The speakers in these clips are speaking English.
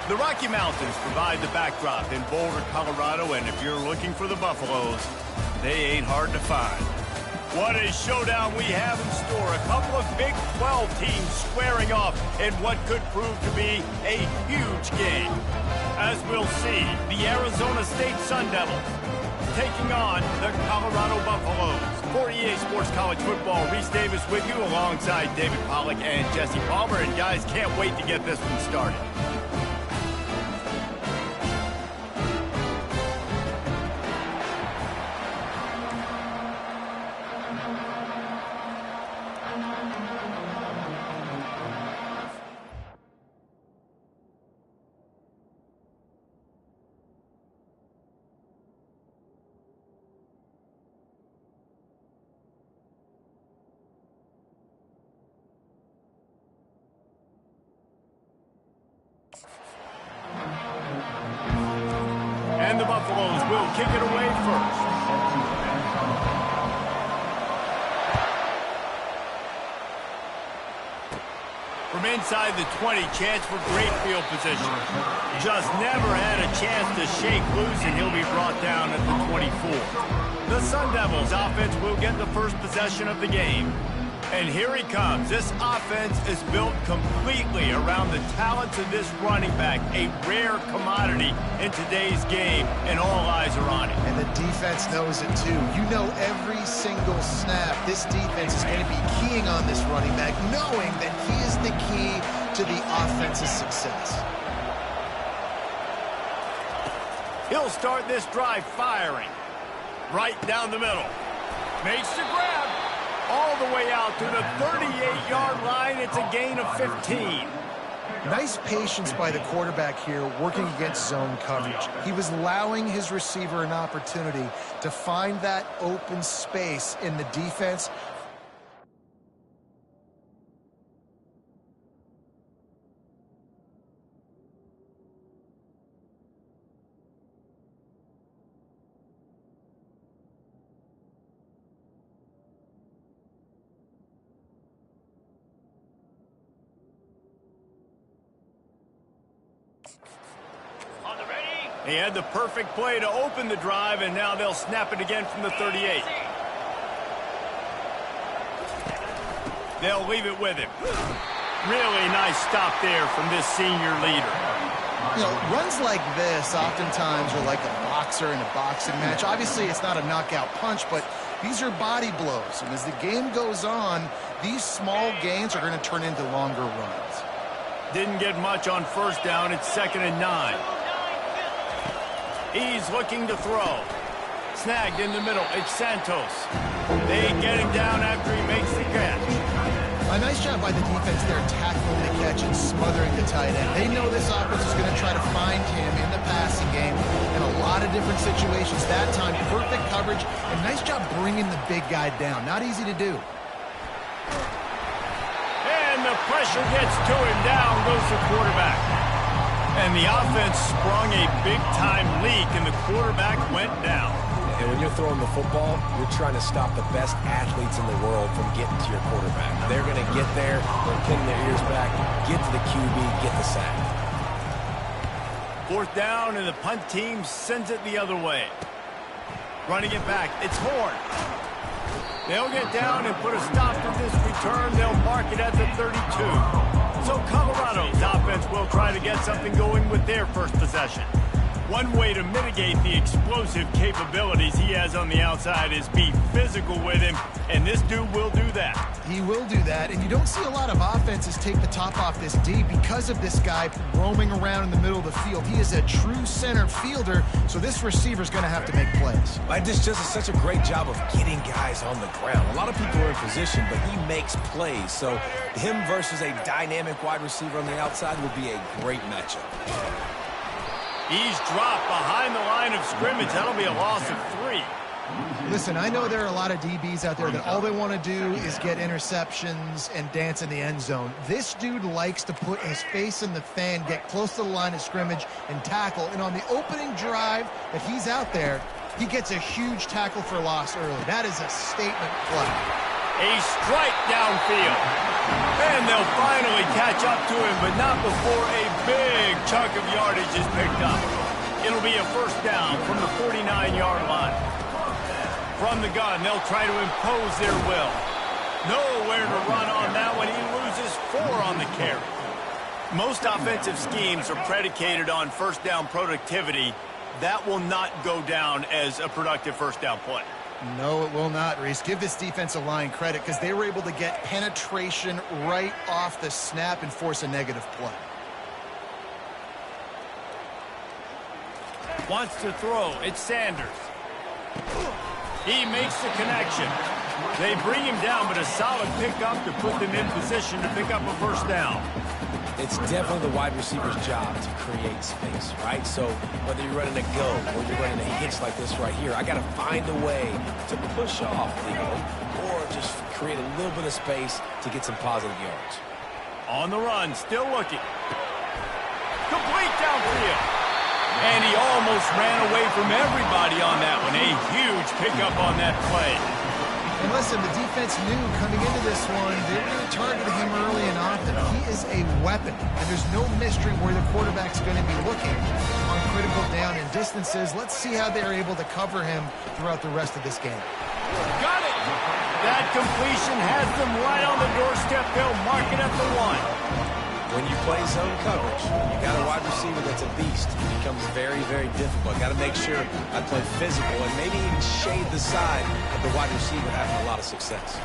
The Rocky Mountains provide the backdrop in Boulder, Colorado, and if you're looking for the Buffaloes, they ain't hard to find. What a showdown we have in store. A couple of Big 12 teams squaring off in what could prove to be a huge game. As we'll see, the Arizona State Sun Devils taking on the Colorado Buffaloes. For EA Sports College Football, Reese Davis with you alongside David Pollack and Jesse Palmer. And guys, can't wait to get this one started. And the Buffaloes will kick it away first. From inside the 20, chance for great field position. Just never had a chance to shake loose, and he'll be brought down at the 24. The Sun Devils offense will get the first possession of the game. And here he comes. This offense is built completely around the talents of this running back, a rare commodity in today's game, and all eyes are on it. And the defense knows it too. You know every single snap, this defense is going to be keying on this running back, knowing that he is the key to the offense's success. He'll start this drive firing. Right down the middle. Makes the grab. All the way out to the 38-yard line. It's a gain of 15. Nice patience by the quarterback here, working against zone coverage. He was allowing his receiver an opportunity to find that open space in the defense. He had the perfect play to open the drive, and now they'll snap it again from the 38. They'll leave it with him. Really nice stop there from this senior leader. You know, runs like this oftentimes are like a boxer in a boxing match. Obviously, it's not a knockout punch, but these are body blows. And as the game goes on, these small gains are going to turn into longer runs. Didn't get much on first down. It's 2nd and 9. He's looking to throw. Snagged in the middle. It's Santos. They get him down after he makes the catch. A nice job by the defense there, tackling the catch and smothering the tight end. They know this offense is going to try to find him in the passing game in a lot of different situations. That time, perfect coverage, and nice job bringing the big guy down. Not easy to do. And the pressure gets to him. Down goes the quarterback. And the offense sprung a big-time leak, and the quarterback went down. And when you're throwing the football, you're trying to stop the best athletes in the world from getting to your quarterback. They're going to get there, they're pinning their ears back, get to the QB, get the sack. 4th down, and the punt team sends it the other way. Running it back, it's Horn. They'll get down and put a stop to this return. They'll mark it at the 32. So Colorado's offense will try to get something going with their first possession. One way to mitigate the explosive capabilities he has on the outside is be physical with him, and this dude will do that. He will do that, and you don't see a lot of offenses take the top off this D because of this guy roaming around in the middle of the field. He is a true center fielder, so this receiver's going to have to make plays. This just is such a great job of getting guys on the ground. A lot of people are in position, but he makes plays, so him versus a dynamic wide receiver on the outside will be a great matchup. He's dropped behind the line of scrimmage. That'll be a loss of 3. Listen, I know there are a lot of DBs out there that all they want to do is get interceptions and dance in the end zone. This dude likes to put his face in the fan, get close to the line of scrimmage, and tackle. And on the opening drive that he's out there, he gets a huge tackle for loss early. That is a statement play. A strike downfield. And they'll finally catch up to him, but not before a big chunk of yardage is picked up. It'll be a first down from the 49-yard line. From the gun, they'll try to impose their will. Nowhere to run on that one. He loses 4 on the carry. Most offensive schemes are predicated on first down productivity. That will not go down as a productive first down play. No, it will not, Reese. Give this defensive line credit because they were able to get penetration right off the snap and force a negative play. Wants to throw. It's Sanders. He makes the connection. They bring him down, but a solid pickup to put them in position to pick up a first down. It's definitely the wide receiver's job to create space, right? So whether you're running a go or you're running a hitch like this right here, I got to find a way to push off the hole or just create a little bit of space to get some positive yards. On the run, still looking. Complete downfield. And he almost ran away from everybody on that one. A huge pickup on that play. And listen, the defense knew coming into this one, they were going to target him early and often. He is a weapon, and there's no mystery where the quarterback's going to be looking on critical down and distances. Let's see how they're able to cover him throughout the rest of this game. Got it! That completion has them right on the doorstep. They'll mark it at the 1. When you play zone coverage, you got a wide receiver that's a beast. It becomes very, very difficult. Got to make sure I play physical and maybe even shade the side of the wide receiver having a lot of success.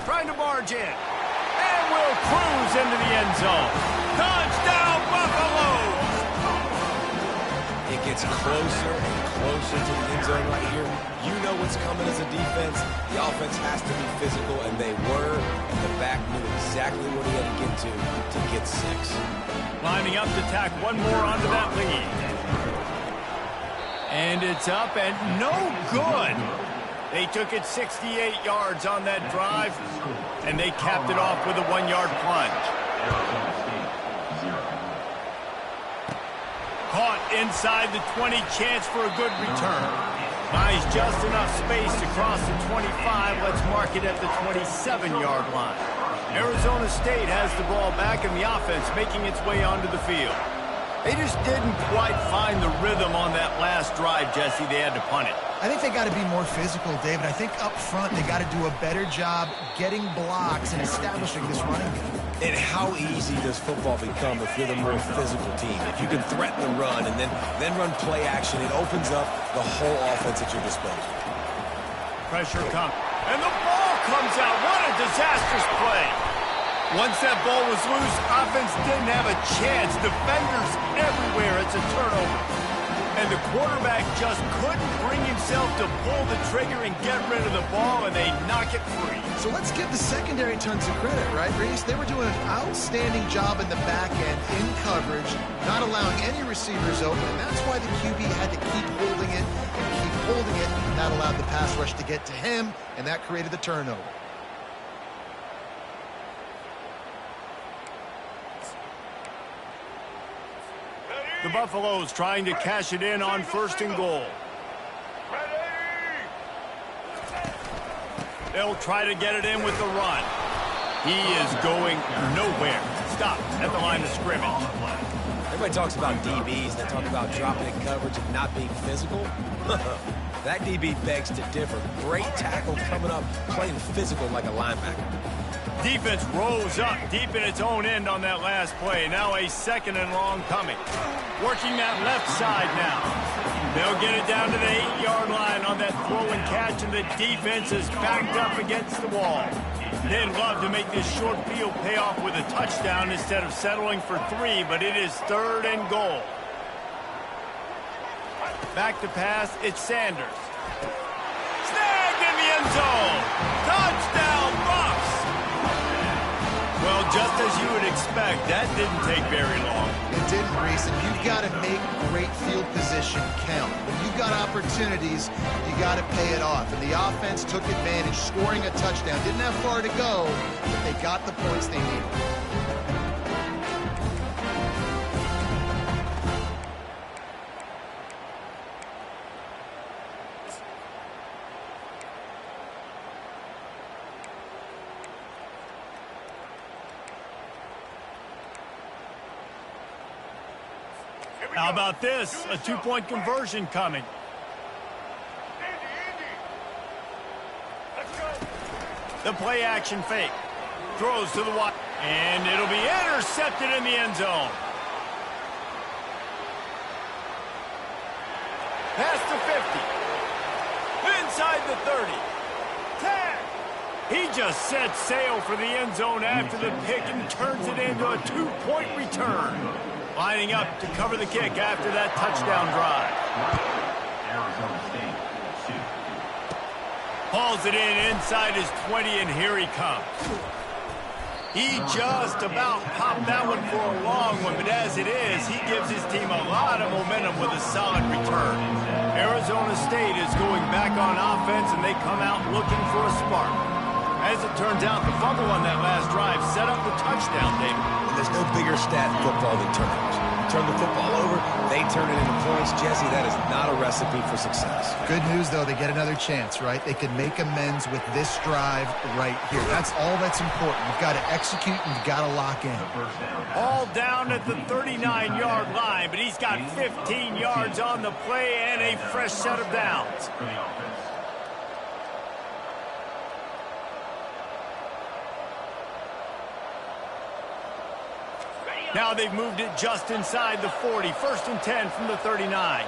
Trying to barge in. And will cruise into the end zone. Touchdown, Buffalo! It gets closer and closer to the end zone right here. You know what's coming as a defense. The offense has to be physical, and they were. And the back knew exactly what he had to get 6. Lining up to tack one more onto that lead. And it's up and no good. They took it 68 yards on that drive, and they capped it off with a 1-yard plunge. Caught inside the 20, chance for a good return. Buys just enough space to cross the 25. Let's mark it at the 27-yard line. Arizona State has the ball back in the offense, making its way onto the field. They just didn't quite find the rhythm on that last drive, Jesse. They had to punt it. I think they got to be more physical, David. I think up front they got to do a better job getting blocks and establishing this running game. And how easy does football become if you're the more physical team? If you can threaten the run and then run play action, it opens up the whole offense at your disposal. Pressure comes. And the ball comes out. What a disastrous play. Once that ball was loose, offense didn't have a chance. Defenders everywhere. It's a turnover. And the quarterback just couldn't bring himself to pull the trigger and get rid of the ball, and they knock it free. So let's give the secondary tons of credit, right, Reese? They were doing an outstanding job in the back end, in coverage, not allowing any receivers open, and that's why the QB had to keep holding it and keep holding it, and that allowed the pass rush to get to him, and that created the turnover. The Buffaloes trying to cash it in on 1st and goal. They'll try to get it in with the run. He is going nowhere. Stop at the line of scrimmage. Everybody talks about DBs. They talk about dropping in coverage and not being physical. That DB begs to differ. Great tackle coming up, playing physical like a linebacker. Defense rose up deep in its own end on that last play. Now a 2nd and long coming. Working that left side now. They'll get it down to the 8-yard line on that throw and catch, and the defense is backed up against the wall. They'd love to make this short field pay off with a touchdown instead of settling for 3, but it is 3rd and goal. Back to pass, it's Sanders. Snagged in the end zone. Touchdown, Buffs! Well, just as you would expect, that didn't take very long. It didn't, Reese, and you've got to make great field position count. When you've got opportunities, you got to pay it off. And the offense took advantage, scoring a touchdown. Didn't have far to go, but they got the points they needed. How about this? A two-point conversion coming. The play action fake. Throws to the wide. And it'll be intercepted in the end zone. Past the 50. Inside the 30. 10. He just set sail for the end zone after the pick and turns it into a two-point return. Lining up to cover the kick after that touchdown drive. Hauls it in inside his 20, and here he comes. He just about popped that one for a long one, but as it is, he gives his team a lot of momentum with a solid return. Arizona State is going back on offense, and they come out looking for a spark. As it turns out, the fumble on that last drive set up the touchdown, David. And there's no bigger stat in football than turnovers. Turn the football over, they turn it into points. Jesse, that is not a recipe for success. Good news, though, they get another chance, right? They can make amends with this drive right here. That's all that's important. You've got to execute and you've got to lock in. All down at the 39-yard line, but he's got 15 yards on the play and a fresh set of downs. Now they've moved it just inside the 40. 1st and 10 from the 39.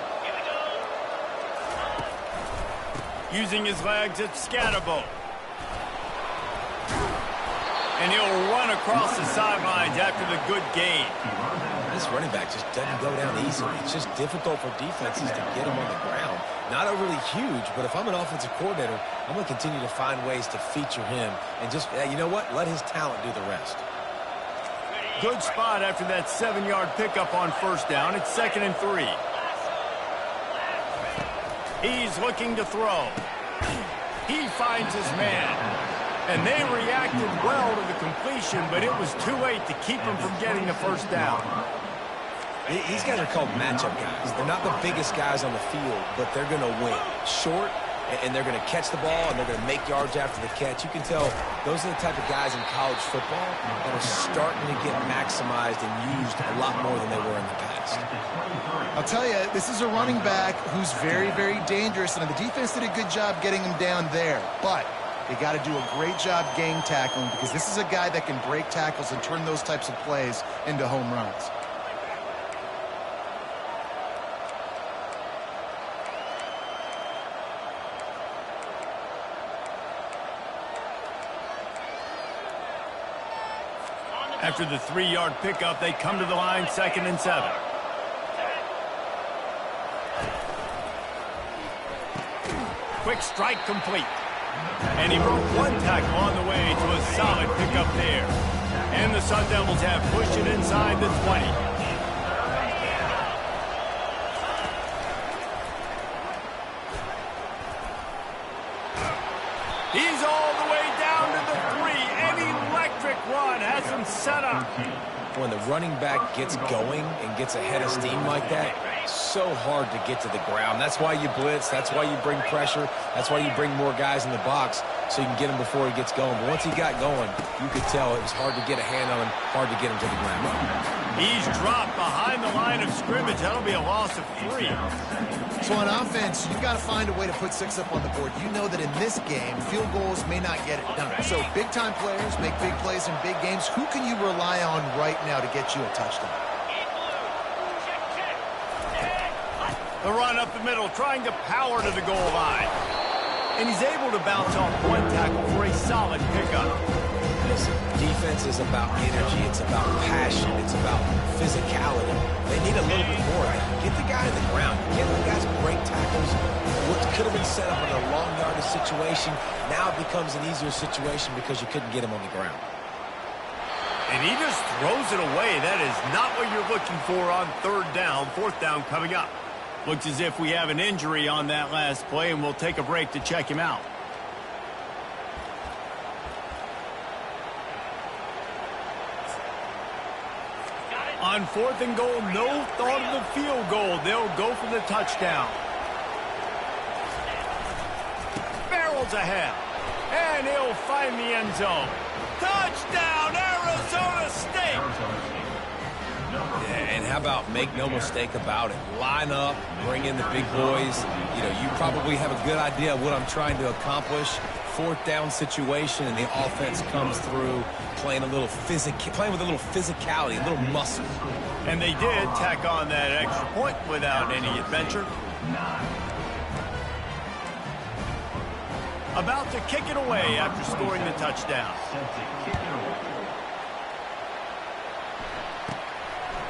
Using his legs, it's Scatterbo. And he'll run across the sidelines after the good gain. This running back just doesn't go down easily. It's just difficult for defenses to get him on the ground. Not overly huge, but if I'm an offensive coordinator, I'm going to continue to find ways to feature him. And just, you know what? Let his talent do the rest. Good spot after that 7-yard pickup on 1st down. It's 2nd and 3. He's looking to throw. He finds his man. And they reacted well to the completion, but it was too late to keep him from getting the 1st down. These guys are called matchup guys. They're not the biggest guys on the field, but they're going to win. Short, and they're going to catch the ball, and they're going to make yards after the catch. You can tell those are the type of guys in college football that are starting to get maximized and used a lot more than they were in the past. I'll tell you, this is a running back who's very, very dangerous, and the defense did a good job getting him down there. But they got to do a great job gang tackling because this is a guy that can break tackles and turn those types of plays into home runs. After the 3-yard pickup, they come to the line, 2nd and 7. Quick strike complete. And he broke one tackle on the way to a solid pickup there. And the Sun Devils have pushed it inside the 20. He's all the way down to the 3. An electric run has him set up. When the running back gets going and gets ahead of steam like that, so hard to get to the ground. That's why you blitz. That's why you bring pressure. That's why you bring more guys in the box so you can get him before he gets going. But once he got going, you could tell it was hard to get a hand on him, hard to get him to the ground. He's dropped behind the line of scrimmage. That'll be a loss of 3. So on offense, you've got to find a way to put 6 up on the board. You know that in this game, field goals may not get it done. So big-time players make big plays in big games. Who can you rely on right now to get you a touchdown? The run up the middle, trying to power to the goal line. And he's able to bounce off one tackle for a solid pickup. Listen, defense is about energy. It's about passion. It's about physicality. They need a little bit more of that. Get the guy in the ground. Get the guys break tackles. What could have been set up in a long yardage situation now becomes an easier situation because you couldn't get him on the ground. And he just throws it away. That is not what you're looking for on 3rd down. 4th down coming up. Looks as if we have an injury on that last play, and we'll take a break to check him out. On 4th and goal, no thought of the field goal. They'll go for the touchdown. Barrels ahead, and he'll find the end zone. Touchdown, Arizona State! And how about make no mistake about it? Line up, bring in the big boys. You know, you probably have a good idea of what I'm trying to accomplish. Fourth down situation, and the offense comes through playing with a little physicality, a little muscle. And they did tack on that extra point without any adventure. About to kick it away after scoring the touchdown.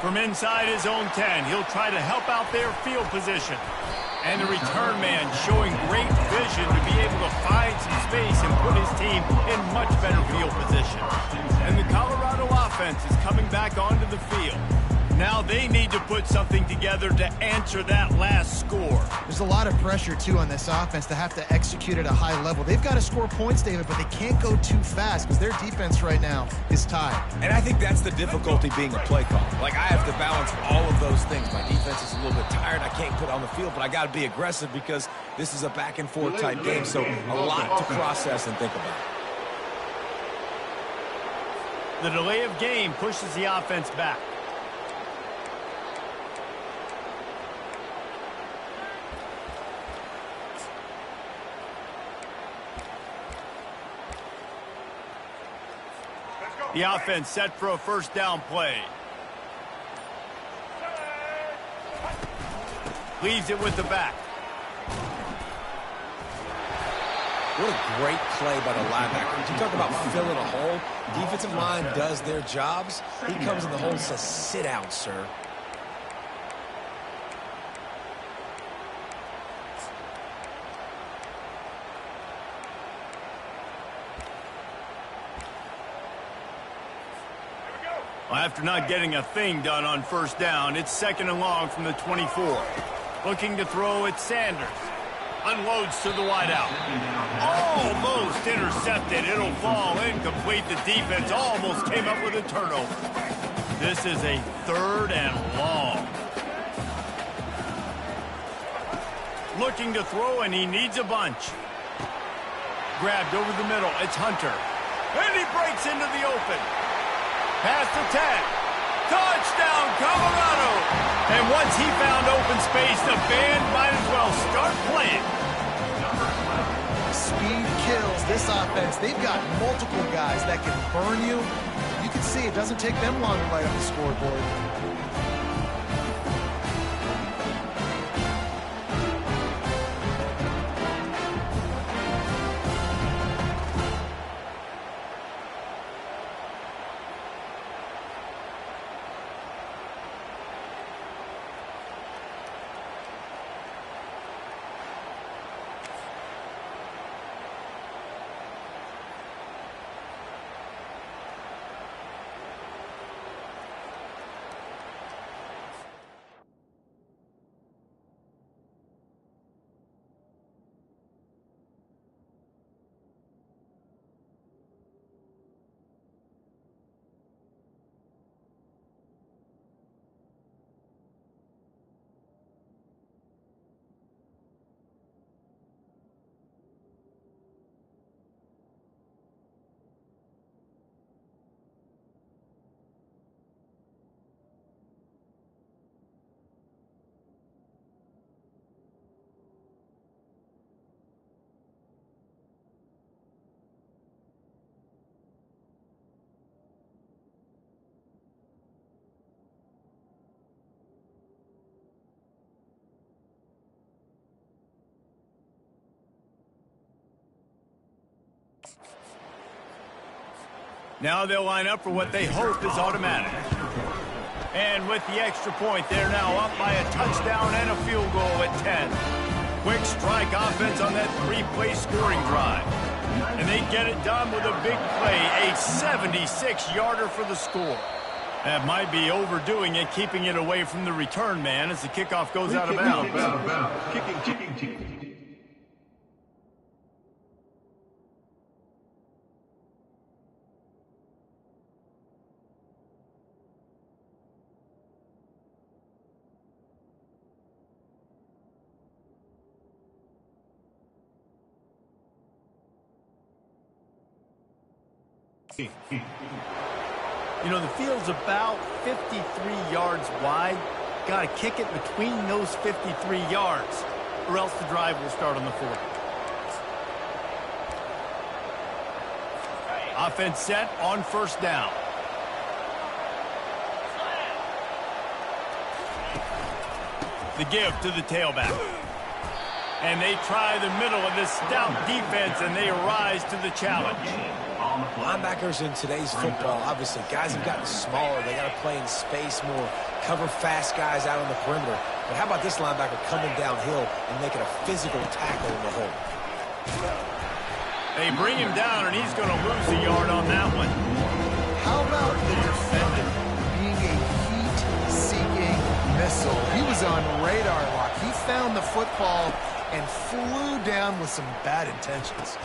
From inside his own 10, he'll try to help out their field position. And the return man showing great vision to be able to find some space and put his team in much better field position. And the Colorado offense is coming back onto the field. Now they need to put something together to answer that last score. There's a lot of pressure, too, on this offense to have to execute at a high level. They've got to score points, David, but they can't go too fast because their defense right now is tied. And I think that's the difficulty being a play call. Like, I have to balance all of those things. My defense is a little bit tired. I can't put on the field, but I got to be aggressive because this is a back-and-forth type game, so a lot to process and think about. The delay of game pushes the offense back. The offense set for a first down play. Leaves it with the back. What a great play by the linebacker. You talk about filling a hole. Defensive line does their jobs. He comes in the hole and says, sit down, sir. Well, after not getting a thing done on first down, it's 2nd and long from the 24. Looking to throw it, Sanders. Unloads to the wideout. Almost intercepted. It'll fall incomplete. The defense almost came up with a turnover. This is a 3rd and long. Looking to throw, and he needs a bunch. Grabbed over the middle. It's Hunter. And he breaks into the open. Past the 10. Touchdown, Colorado! And once he found open space, the band might as well start playing. Speed kills this offense. They've got multiple guys that can burn you. You can see it doesn't take them long to light up the scoreboard. Now they'll line up for what they hope is automatic. And with the extra point, they're now up by a touchdown and a field goal at 10. Quick strike offense on that 3-play scoring drive. And they get it done with a big play, a 76-yarder for the score. That might be overdoing it, keeping it away from the return man as the kickoff goes out of bounds. Kicking. You know, the field's about 53 yards wide. Got to kick it between those 53 yards, or else the drive will start on the 40. Offense set on first down. The give to the tailback. And they try the middle of this stout defense, and they rise to the challenge. Linebackers in today's football, obviously, guys have gotten smaller. They got to play in space more, cover fast guys out on the perimeter. But how about this linebacker coming downhill and making a physical tackle in the hole? They bring him down, and he's going to lose a yard on that one. How about the defender being a heat-seeking missile? He was on radar lock. He found the football and flew down with some bad intentions.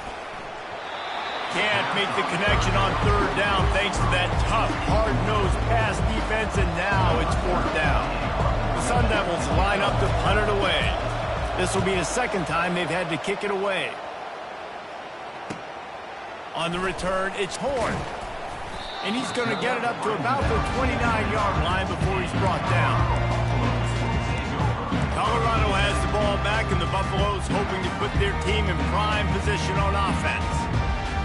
Can't make the connection on third down thanks to that tough, hard-nosed pass defense, and now it's fourth down. The Sun Devils line up to punt it away. This will be the second time they've had to kick it away. On the return, it's Horn. And he's going to get it up to about the 29-yard line before he's brought down. Colorado has the ball back, and the Buffaloes hoping to put their team in prime position on offense.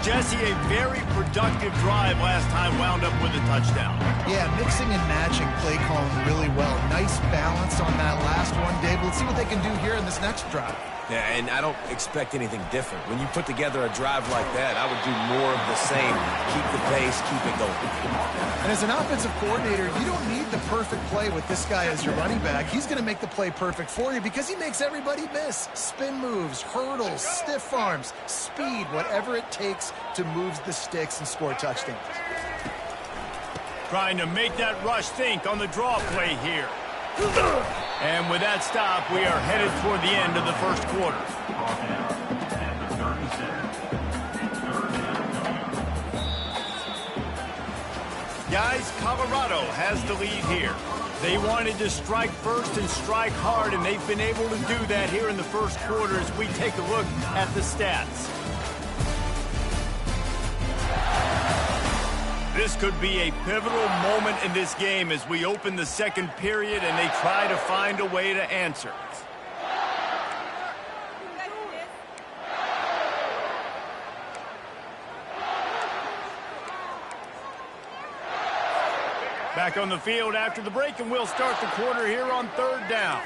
Jesse, a very productive drive last time wound up with a touchdown. Yeah, mixing and matching play calling really well. Nice balance on that last one, Dave. Let's see what they can do here in this next drive. Yeah, and I don't expect anything different. When you put together a drive like that, I would do more of the same. Keep the pace, keep it going. And as an offensive coordinator, you don't need the perfect play with this guy as your running back. He's going to make the play perfect for you because he makes everybody miss. Spin moves, hurdles, stiff arms, speed, whatever it takes to move the sticks and score touchdowns. Trying to make that rush think on the draw play here. And with that stop, we are headed toward the end of the first quarter. Guys, Colorado has the lead here. They wanted to strike first and strike hard, and they've been able to do that here in the first quarter as we take a look at the stats. This could be a pivotal moment in this game as we open the second period and they try to find a way to answer. Back on the field after the break, and we'll start the quarter here on third down.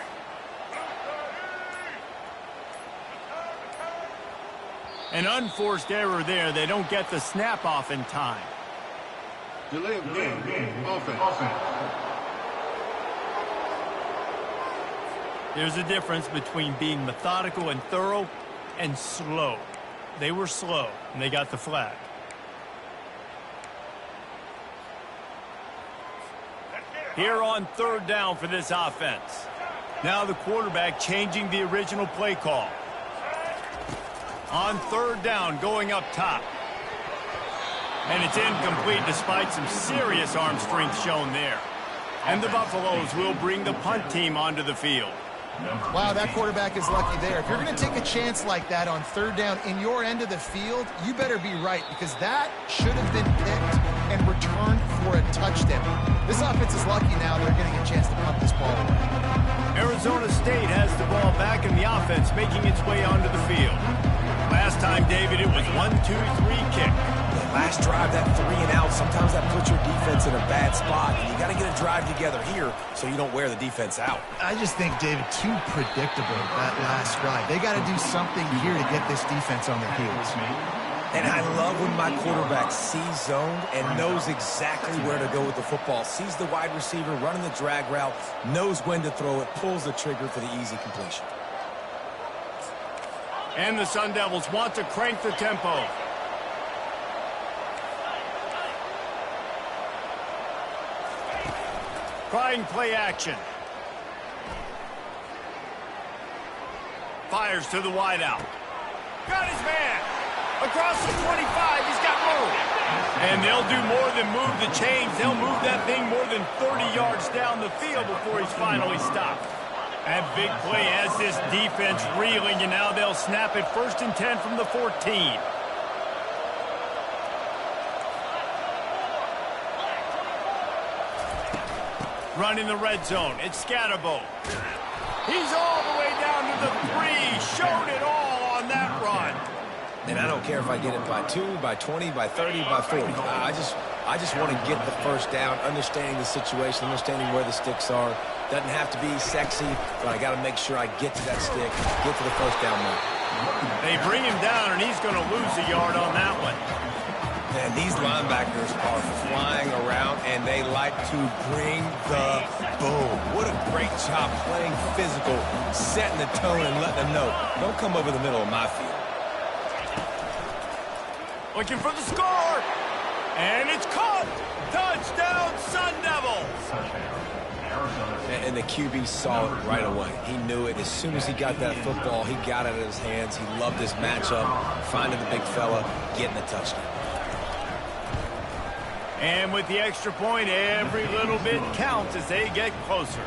An unforced error there. They don't get the snap off in time. Delay of game. Offense. There's a difference between being methodical and thorough and slow. They were slow, and they got the flag. Here on third down for this offense. Now the quarterback changing the original play call. On third down, going up top. And it's incomplete despite some serious arm strength shown there. And the Buffaloes will bring the punt team onto the field. Wow, that quarterback is lucky there. If you're going to take a chance like that on third down in your end of the field, you better be right because that should have been picked and returned for a touchdown. This offense is lucky now they're getting a chance to punt this ball away. Arizona State has the ball back in the offense making its way onto the field. Last time, David, it was 1-2-3 kick. Last drive, that 3 and out, sometimes that puts your defense in a bad spot. And you got to get a drive together here so you don't wear the defense out. I just think, David, too predictable that last drive. They got to do something here to get this defense on their heels. And I love when my quarterback sees zone and knows exactly where to go with the football. Sees the wide receiver running the drag route, knows when to throw it, pulls the trigger for the easy completion. And the Sun Devils want to crank the tempo. Trying play action. Fires to the wideout. Got his man. Across the 25, he's got room. And they'll do more than move the chains. They'll move that thing more than 30 yards down the field before he's finally stopped. That big play has this defense reeling, and now they'll snap it 1st and 10 from the 14. Running the red zone, it's Scatterbo. He's all the way down to the 3. Showed it all on that run. And I don't care if I get it by 2, by 20, by 30, by 40. I just want to get the first down, understanding the situation, understanding where the sticks are. Doesn't have to be sexy, but I got to make sure I get to that stick, get to the first down mark. They bring him down, and he's going to lose a yard on that one. Man, these linebackers are flying around, and they like to bring the boom. What a great job playing physical, setting the tone, and letting them know, don't come over the middle of my field. Looking for the score, and it's caught. Touchdown, Sun Devils. And the QB saw it right away. He knew it. As soon as he got that football, he got it in his hands. He loved this matchup, finding the big fella, getting a touchdown. And with the extra point, every little bit counts as they get closer.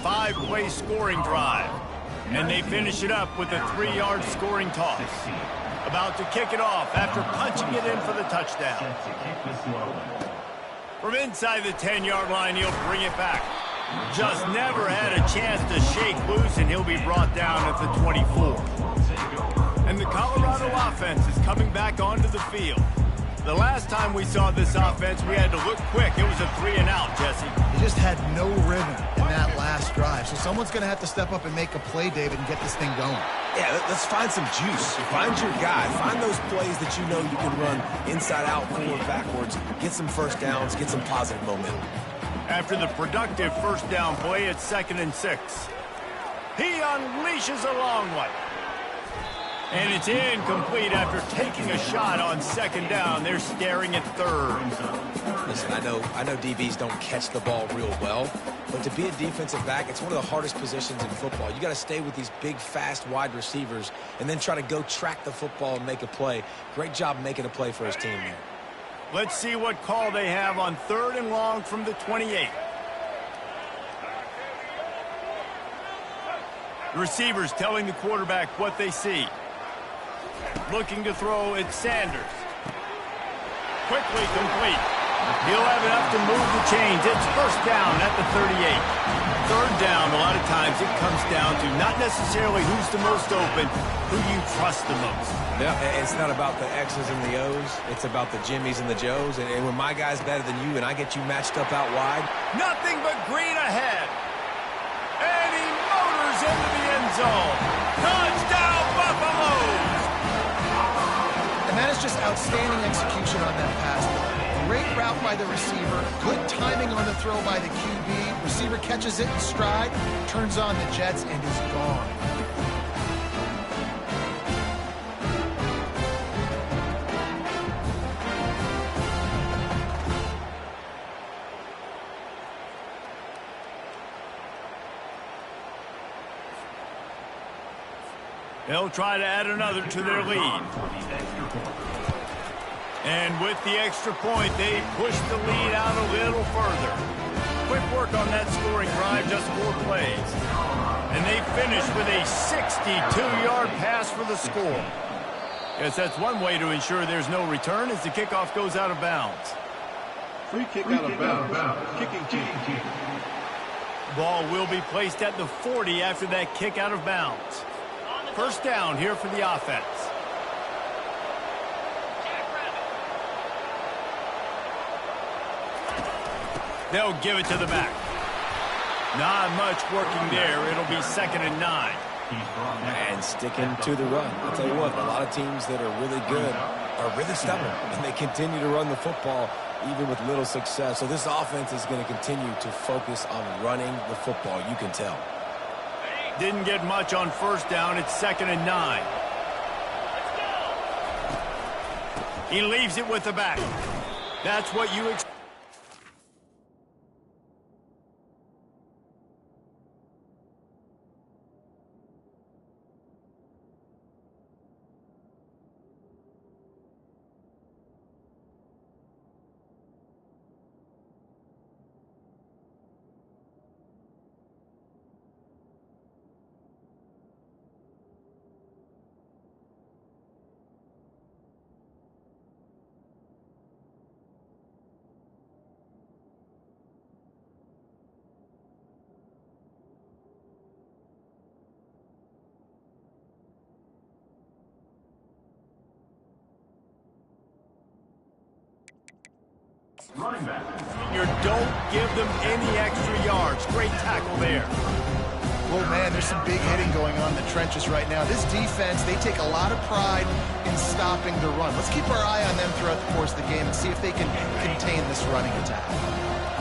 Five-play scoring drive. And they finish it up with a 3-yard scoring toss. About to kick it off after punching it in for the touchdown. From inside the 10-yard line, he'll bring it back. Just never had a chance to shake loose, and he'll be brought down at the 24. And the Colorado offense is coming back onto the field. The last time we saw this offense, we had to look quick. It was a 3-and-out, Jesse. They just had no rhythm in that last drive. So someone's going to have to step up and make a play, David, and get this thing going. Yeah, let's find some juice. Find your guy. Find those plays that you know you can run inside out, forward, backwards. Get some first downs. Get some positive momentum. After the productive first down play, it's 2nd and 6. He unleashes a long one. And it's incomplete after taking a shot on 2nd down. They're staring at 3rd. Listen, I know DBs don't catch the ball real well, but to be a defensive back, it's one of the hardest positions in football. You got to stay with these big, fast, wide receivers and then try to go track the football and make a play. Great job making a play for his team there. Let's see what call they have on 3rd and long from the 28. The receivers telling the quarterback what they see. Looking to throw, it's Sanders. Quickly complete. He'll have enough to move the chains. It's first down at the 38. Third down, a lot of times it comes down to not necessarily who's the most open, who you trust the most. Yeah, it's not about the X's and the O's. It's about the Jimmies and the Joes. And when my guy's better than you and I get you matched up out wide. Nothing but green ahead. And he motors into the end zone. Touchdown, Buffaloes! And that is just outstanding execution on that pass. Great route by the receiver, good timing on the throw by the QB. Receiver catches it in stride, turns on the jets, and is gone. They'll try to add another to their lead. And with the extra point, they push the lead out a little further. Quick work on that scoring drive, just 4 plays. And they finish with a 62-yard pass for the score. Guess that's one way to ensure there's no return as the kickoff goes out of bounds. Free kick out of bounds. Kicking team. Ball will be placed at the 40 after that kick out of bounds. First down here for the offense. They'll give it to the back. Not much working there. It'll be 2nd and 9. And sticking to the run. I'll tell you what, a lot of teams that are really good are really stubborn. And they continue to run the football even with little success. So this offense is going to continue to focus on running the football. You can tell. Didn't get much on first down. It's 2nd and 9. He leaves it with the back. That's what you expect. Running back. Don't give them any extra yards. Great tackle there. Oh, man, there's some big hitting going on in the trenches right now. This defense, they take a lot of pride in stopping the run. Let's keep our eye on them throughout the course of the game and see if they can contain this running attack.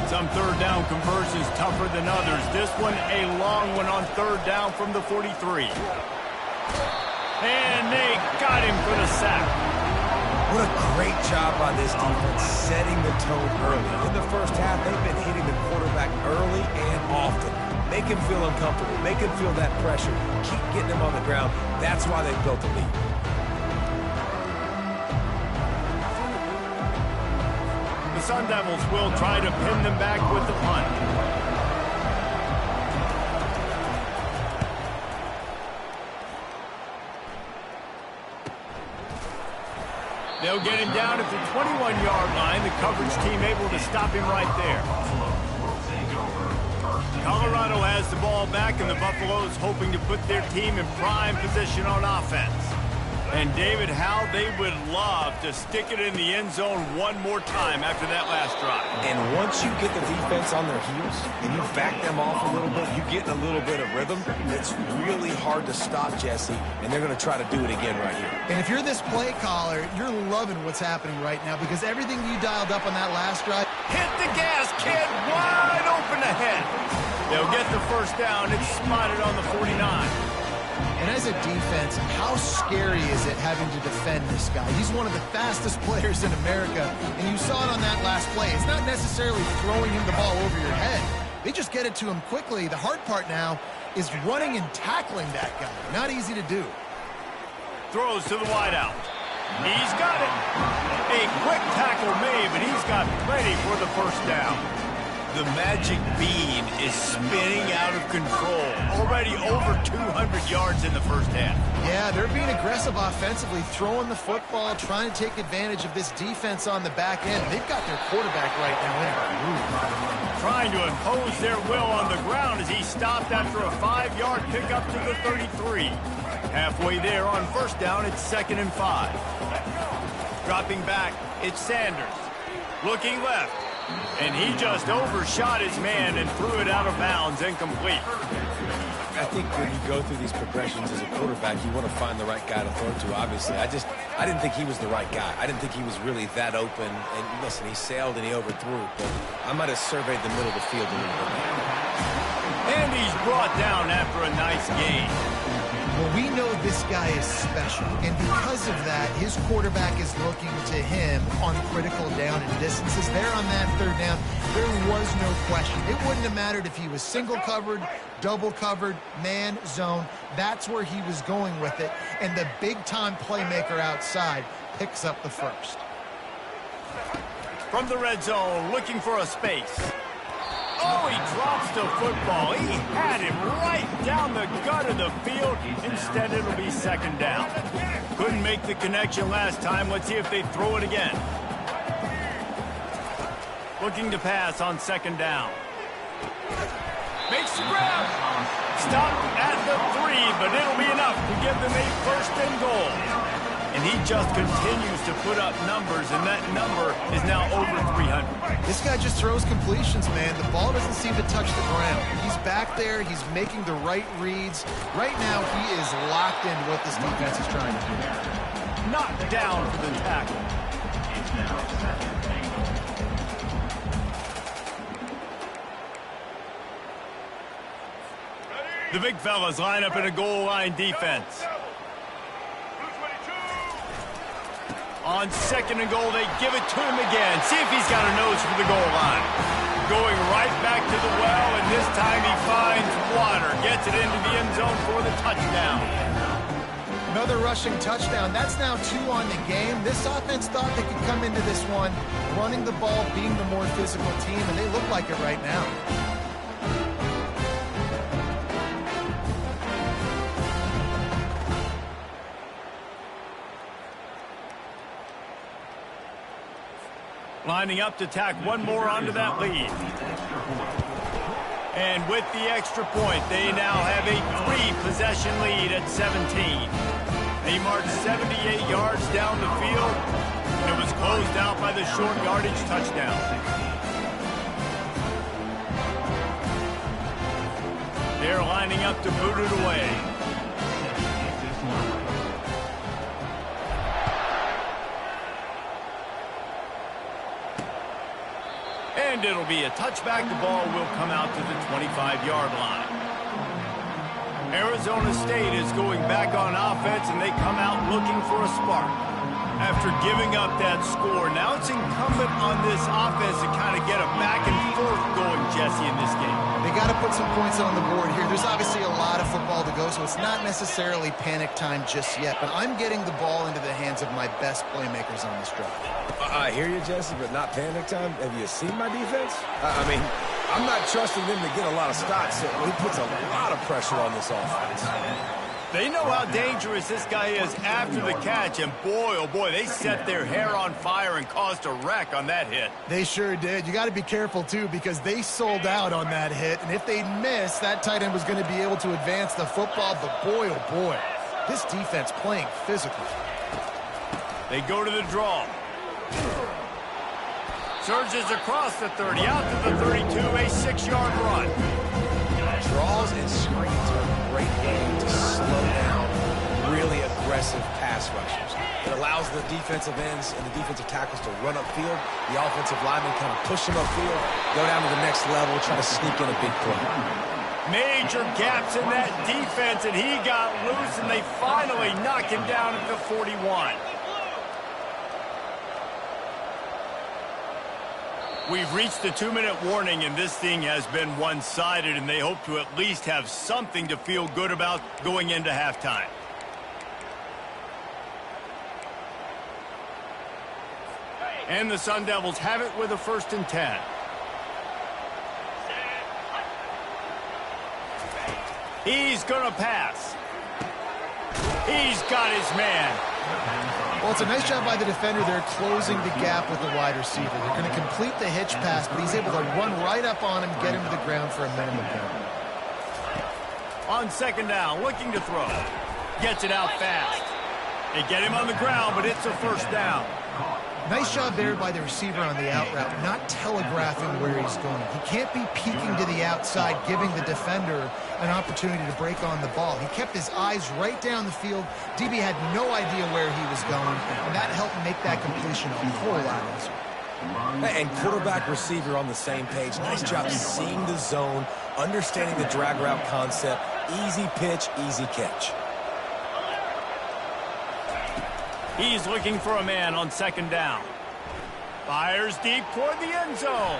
Some third down conversions tougher than others. This one a long one on third down from the 43. And they got him for the sack. What a great job by this defense setting the tone early. In the first half, they've been hitting the quarterback early and often. Make him feel uncomfortable. Make him feel that pressure. Keep getting him on the ground. That's why they built the lead. The Sun Devils will try to pin them back with the punt. They'll get him down at the 21-yard line. The coverage team able to stop him right there. Colorado has the ball back, and the Buffaloes hoping to put their team in prime position on offense. And David, how they would love to stick it in the end zone one more time after that last drive. And once you get the defense on their heels and you back them off a little bit, you get a little bit of rhythm, it's really hard to stop, Jesse, and they're going to try to do it again right here. And if you're this play caller, you're loving what's happening right now because everything you dialed up on that last drive. Hit the gas, kid, wide open ahead. They'll get the first down. It's spotted on the 49. And as a defense, how scary is it having to defend this guy? He's one of the fastest players in America, and you saw it on that last play. It's not necessarily throwing him the ball over your head. They just get it to him quickly. The hard part now is running and tackling that guy. Not easy to do. Throws to the wideout. He's got it. A quick tackle made, but he's got plenty for the first down. The magic bean is spinning out of control. Already over 200 yards in the first half. Yeah, they're being aggressive offensively, throwing the football, trying to take advantage of this defense on the back end. They've got their quarterback right now in a groove. Trying to impose their will on the ground as he stopped after a 5-yard pickup to the 33. Halfway there on first down, it's 2nd and 5. Dropping back, it's Sanders. Looking left. And he just overshot his man and threw it out of bounds, incomplete. I think when you go through these progressions as a quarterback, you want to find the right guy to throw to, obviously. I didn't think he was the right guy. I didn't think he was really that open. And listen, he sailed and he overthrew, but I might have surveyed the middle of the field a little bit more. And he's brought down after a nice gain. Well, we know this guy is special, and because of that, his quarterback is looking to him on critical down and distances. There on that 3rd down, there was no question. It wouldn't have mattered if he was single covered, double covered, man, zone. That's where he was going with it, and the big-time playmaker outside picks up the first. From the red zone, looking for a space. Oh, he drops the football. He had him right down the gut of the field. Instead, it'll be 2nd down. Couldn't make the connection last time. Let's see if they throw it again. Looking to pass on 2nd down. Makes the grab. Stopped at the 3, but it'll be enough to give them a 1st and goal. And he just continues to put up numbers, and that number is now over 300. This guy just throws completions, man. The ball doesn't seem to touch the ground. He's back there. He's making the right reads. Right now, he is locked into what this defense is trying to do. Knocked down for the tackle. The big fellas line up in a goal line defense. On 2nd and goal, they give it to him again. See if he's got a nose for the goal line. Going right back to the well, and this time he finds water. Gets it into the end zone for the touchdown. Another rushing touchdown. That's now 2 on the game. This offense thought they could come into this one running the ball, being the more physical team, and they look like it right now. Lining up to tack one more onto that lead. And with the extra point, they now have a 3-possession lead at 17. They marched 78 yards down the field, and it was closed out by the short yardage touchdown. They're lining up to boot it away. And it'll be a touchback. The ball will come out to the 25-yard line. Arizona State is going back on offense, and they come out looking for a spark. After giving up that score, now it's incumbent on this offense to kind of get a back and forth going, Jesse, in this game. They got to put some points on the board here. There's obviously a lot of football to go, so it's not necessarily panic time just yet, but I'm getting the ball into the hands of my best playmakers on this drive. I hear you, Jesse, but not panic time. Have you seen my defense? I mean, I'm not trusting them to get a lot of stops. So he puts a lot of pressure on this offense. They know how dangerous this guy is after the catch, and boy, oh boy, they set their hair on fire and caused a wreck on that hit. They sure did. You got to be careful, too, because they sold out on that hit, and if they'd miss, that tight end was going to be able to advance the football, but boy, oh boy, this defense playing physical. They go to the draw. Surges across the 30, out to the 32, a 6-yard run. Draws and screens are a great game to slow down really aggressive pass rushers. It allows the defensive ends and the defensive tackles to run upfield. The offensive linemen kind of push them upfield, go down to the next level, try to sneak in a big play. Major gaps in that defense, and he got loose, and they finally knock him down at the 41. We've reached the 2-minute warning, and this thing has been one-sided, and they hope to at least have something to feel good about going into halftime. And the Sun Devils have it with a 1st and 10. He's going to pass. He's got his man. Well, it's a nice job by the defender there closing the gap with the wide receiver. They're going to complete the hitch pass, but he's able to run right up on him, get him to the ground for a minimum gain. On second down, looking to throw. Gets it out fast. They get him on the ground, but it's a first down. Nice job there by the receiver on the out route, not telegraphing where he's going. He can't be peeking to the outside, giving the defender an opportunity to break on the ball. He kept his eyes right down the field. DB had no idea where he was going, and that helped make that completion a whole lot easier. And quarterback receiver on the same page. Nice job seeing the zone, understanding the drag route concept. Easy pitch, easy catch. He's looking for a man on second down. Fires deep toward the end zone.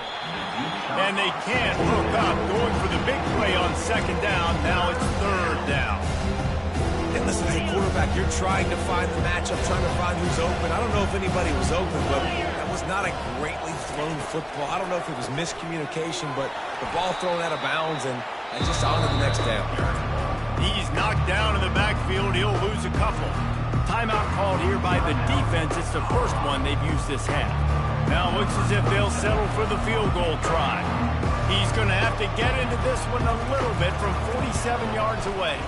And they can't hook up. Going for the big play on second down. Now it's third down. And listen, as a quarterback, you're trying to find the matchup, trying to find who's open. I don't know if anybody was open, but that was not a greatly thrown football. I don't know if it was miscommunication, but the ball thrown out of bounds and just on to the next down. He's knocked down in the backfield. He'll lose a couple. Timeout called here by the defense. It's the first one they've used this half. Now it looks as if they'll settle for the field goal try. He's going to have to get into this one a little bit from 47 yards away.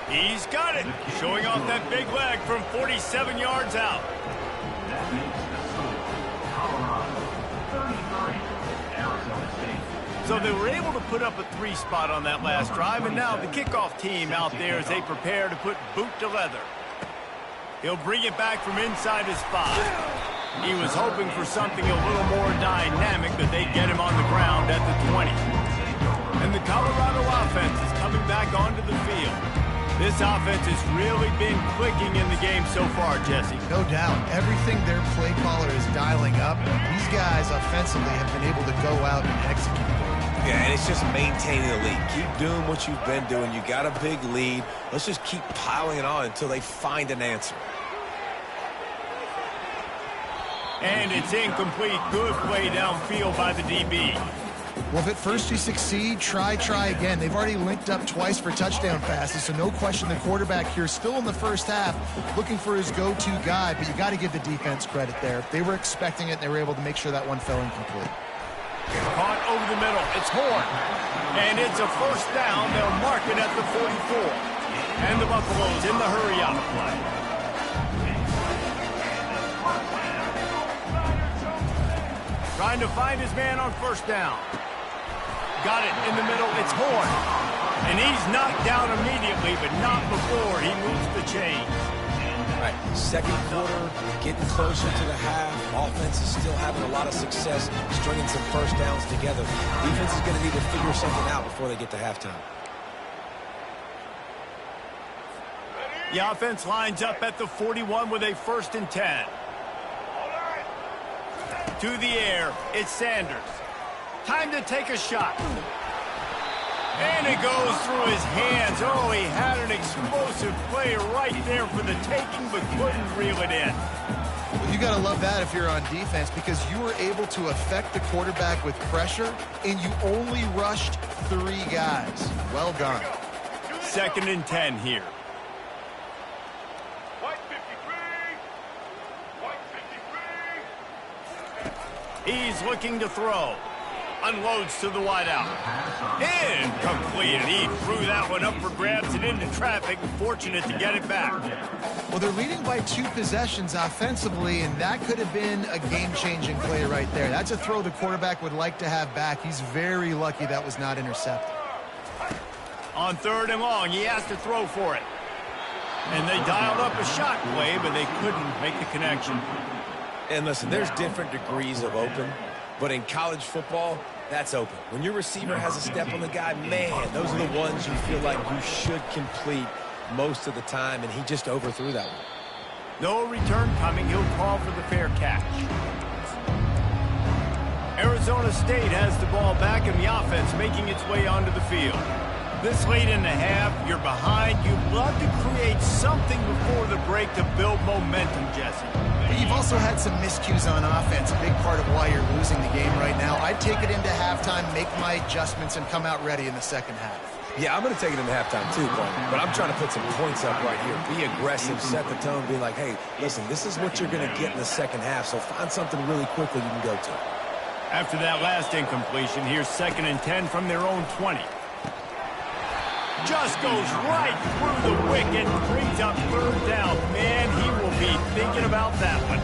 He's got it, showing off that big leg from 47 yards out. So they were able to put up a 3 spot on that last drive, and now the kickoff team out there as they prepare to put boot to leather. He'll bring it back from inside his 5. He was hoping for something a little more dynamic, but they get him on the ground at the 20. And the Colorado offense is coming back onto the field. This offense has really been clicking in the game so far, Jesse. No doubt. Everything their play caller is dialing up. These guys offensively have been able to go out and execute. Yeah, and it's just maintaining the lead. Keep doing what you've been doing. You got a big lead. Let's just keep piling it on until they find an answer. And it's incomplete. Good play downfield by the DB. Well, if at first you succeed, try again. They've already linked up twice for touchdown passes, so no question the quarterback here still in the first half looking for his go-to guy, but you got to give the defense credit there. They were expecting it, and they were able to make sure that one fell incomplete. Caught over the middle. It's Horn. And it's a first down. They'll mark it at the 44. And the Buffaloes in the hurry-up play. Trying to find his man on first down. Got it in the middle. It's Horn. And he's knocked down immediately, but not before he moves the chains. Right, second quarter, getting closer to the half. Offense is still having a lot of success stringing some first downs together. Defense is going to need to figure something out before they get to halftime. The offense lines up at the 41 with a 1st and 10. To the air, it's Sanders. Time to take a shot. And it goes through his hands. Oh, he had an explosive play right there for the taking, but couldn't reel it in. Well, you got to love that if you're on defense, because you were able to affect the quarterback with pressure, and you only rushed 3 guys. Well done. 2nd and 10 here. He's looking to throw. Unloads to the wideout. Incomplete. And he threw that one up for grabs and into traffic. Fortunate to get it back. Well, they're leading by 2 possessions offensively, and that could have been a game-changing play right there. That's a throw the quarterback would like to have back. He's very lucky that was not intercepted. On 3rd and long, he has to throw for it. And they dialed up a shot play, but they couldn't make the connection. And listen, there's different degrees of open, but in college football, that's open. When your receiver has a step on the guy, man, those are the ones you feel like you should complete most of the time, and he just overthrew that one. No return coming. He'll call for the fair catch. Arizona State has the ball back, and the offense making its way onto the field. This late in the half, you're behind. You'd love to create something before the break to build momentum, Jesse. You've also had some miscues on offense, a big part of why you're losing the game right now. I'd take it into halftime, make my adjustments, and come out ready in the second half. Yeah, I'm going to take it into halftime too, Coleman. But I'm trying to put some points up right here. Be aggressive, set the tone, be like, hey, listen, this is what you're going to get in the second half, so find something really quickly you can go to. After that last incompletion, here's 2nd and 10 from their own 20. Just goes right through the wicket, brings up 3rd down. Man, he will be thinking about that one.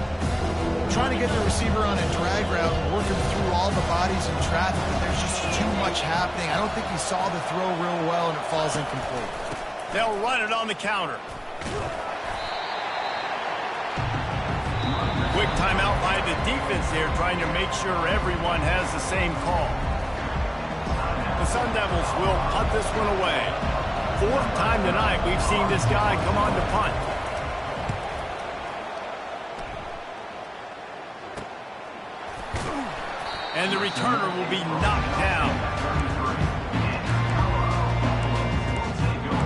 Trying to get the receiver on a drag route and working through all the bodies in traffic, but there's just too much happening. I don't think he saw the throw real well, and it falls incomplete. They'll run it on the counter. Quick timeout by the defense there, trying to make sure everyone has the same call. The Sun Devils will punt this one away. 4th time tonight we've seen this guy come on to punt. And the returner will be knocked down.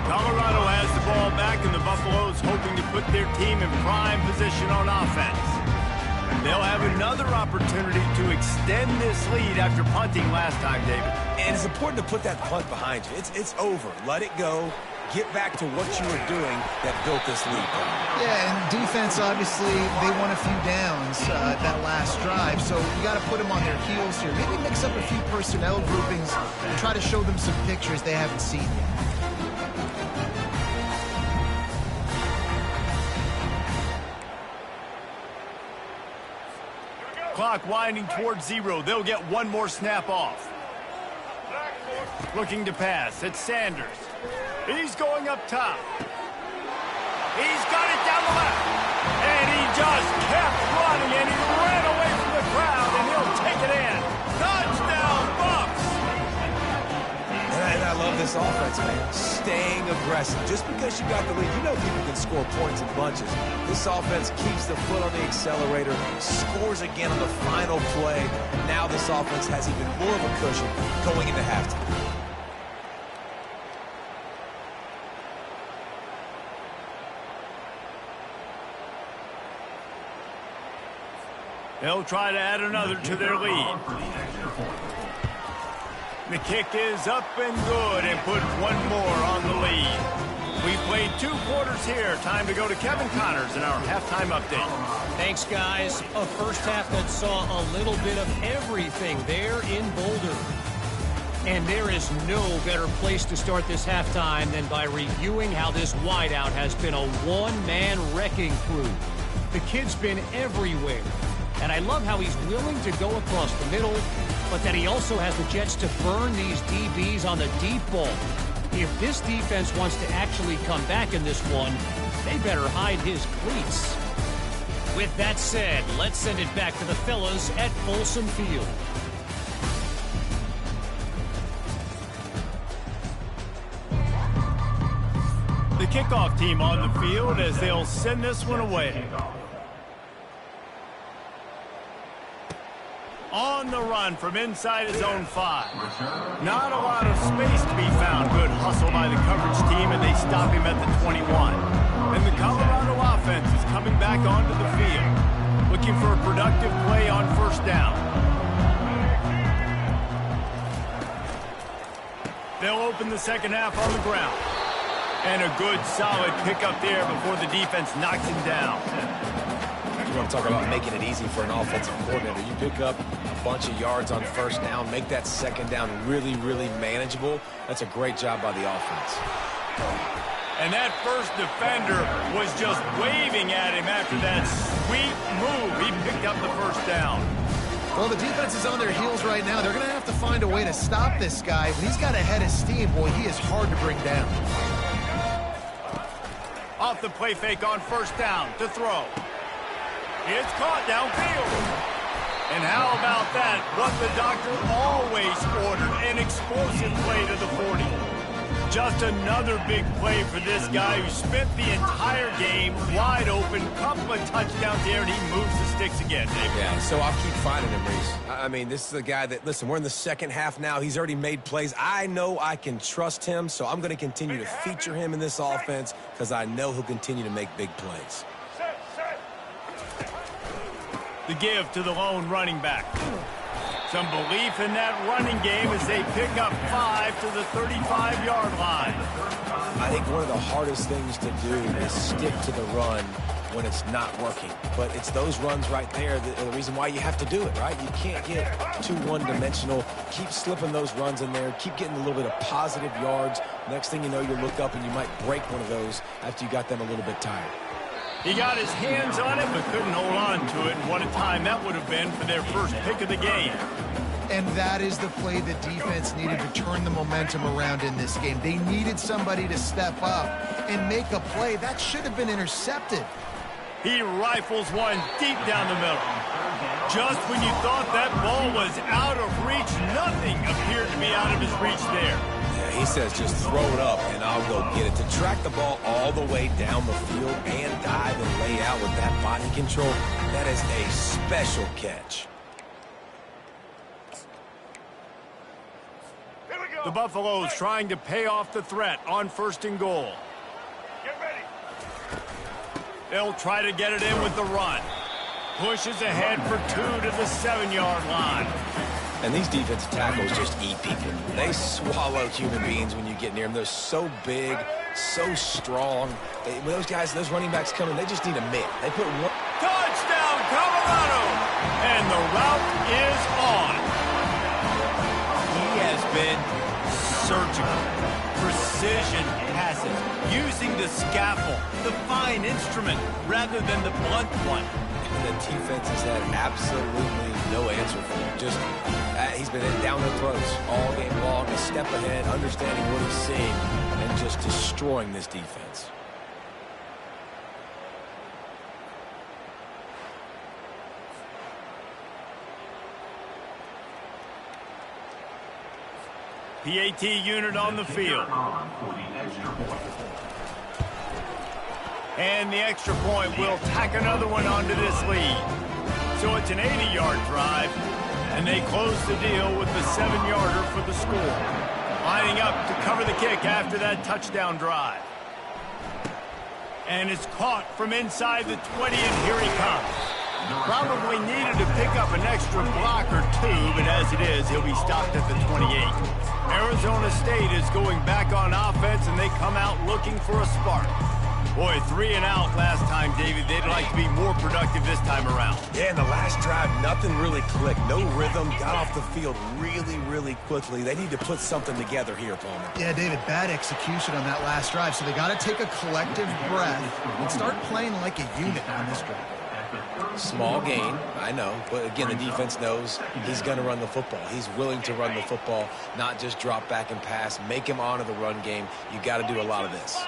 Colorado has the ball back, and the Buffaloes hoping to put their team in prime position on offense. They'll have another opportunity to extend this lead after punting last time, David. And it's important to put that punt behind you. It's over. Let it go. Get back to what you were doing that built this lead. Yeah, and defense, obviously, they won a few downs that last drive, so you got to put them on their heels here. Maybe mix up a few personnel groupings and try to show them some pictures they haven't seen yet. Clock winding towards 0. They'll get one more snap off. Looking to pass. It's Sanders. He's going up top. He's got it down the left. And he just kept running, and he ran away from the crowd, and he'll take it in. Touchdown, Bucks! And I love this offense, man. Staying aggressive. Just because you got the lead, you know people can score points in bunches. This offense keeps the foot on the accelerator, scores again on the final play. Now this offense has even more of a cushion going into halftime. They'll try to add another to their lead. The kick is up and good and put one more on the lead. We played 2 quarters here. Time to go to Kevin Connors in our halftime update. Thanks, guys. A first half that saw a little bit of everything there in Boulder. And there is no better place to start this halftime than by reviewing how this wideout has been a one-man wrecking crew. The kid's been everywhere. And I love how he's willing to go across the middle, but that he also has the jets to burn these DBs on the deep ball. If this defense wants to actually come back in this one, they better hide his cleats. With that said, let's send it back to the fellas at Folsom Field. The kickoff team on the field as they'll send this one away. On the run from inside his own 5. Not a lot of space to be found. Good hustle by the coverage team, and they stop him at the 21. And the Colorado offense is coming back onto the field, looking for a productive play on 1st down. They'll open the second half on the ground. And a good, solid pickup there before the defense knocks him down. You want to talk about making it easy for an offensive coordinator. You pick up a bunch of yards on 1st down, make that 2nd down really, really manageable. That's a great job by the offense. And that first defender was just waving at him after that sweet move. He picked up the 1st down. Well, the defense is on their heels right now. They're going to have to find a way to stop this guy. When he's got a head of steam, boy, he is hard to bring down. Off the play fake on 1st down to throw. It's caught downfield. And how about that? What the doctor always ordered, an explosive play to the 40. Just another big play for this guy who spent the entire game wide open. Couple of touchdowns here, and he moves the sticks again, David. Yeah, so I'll keep finding him, Reese. I mean, this is a guy that, listen, we're in the second half now. He's already made plays. I know I can trust him, so I'm going to continue to feature him in this offense because I know he'll continue to make big plays. The give to the lone running back. Some belief in that running game as they pick up 5 to the 35-yard line. I think one of the hardest things to do is stick to the run when it's not working. But it's those runs right there the reason why you have to do it, right? You can't get too one-dimensional. Keep slipping those runs in there. Keep getting a little bit of positive yards. Next thing you know, you look up and you might break one of those after you got them a little bit tired. He got his hands on it but couldn't hold on to it. And what a time that would have been for their first pick of the game. And that is the play the defense needed to turn the momentum around in this game. They needed somebody to step up and make a play. That should have been intercepted. He rifles one deep down the middle. Just when you thought that ball was out of reach, nothing appeared to be out of his reach there. Yeah, he says just throw it up and I'll go get it. To track the ball all the way down the field and dive and lay out with that body control, that is a special catch. The Buffaloes trying to pay off the threat on 1st and goal. Get ready. They'll try to get it in with the run. Pushes ahead for 2 to the 7-yard line. And these defensive tackles just eat people. They swallow human beings when you get near them. They're so big, so strong. When those guys, those running backs come in, they just need a mitt. They put one. Touchdown, Colorado! And the route is on. He has been surgical, precision passes, using the scaffold, the fine instrument, rather than the blunt one. The defense has had absolutely no answer for him. Just, he's been down their throats all game long, a step ahead, understanding what he's seeing, and just destroying this defense. PAT unit on the field. And the extra point will tack another one onto this lead. So it's an 80-yard drive, and they close the deal with the 7-yarder for the score. Lining up to cover the kick after that touchdown drive. And it's caught from inside the 20, and here he comes. Probably needed to pick up an extra block or two, but as it is, he'll be stopped at the 28. Arizona State is going back on offense, and they come out looking for a spark. Boy, 3 and out last time, David. They'd like to be more productive this time around. Yeah, in the last drive, nothing really clicked. No rhythm. Got off the field really, really quickly. They need to put something together here, Palmer. Yeah, David, bad execution on that last drive. So they got to take a collective breath and start playing like a unit on this drive. Small gain, I know. But again, the defense knows he's going to run the football. He's willing to run the football, not just drop back and pass. Make him honor the run game. You got to do a lot of this.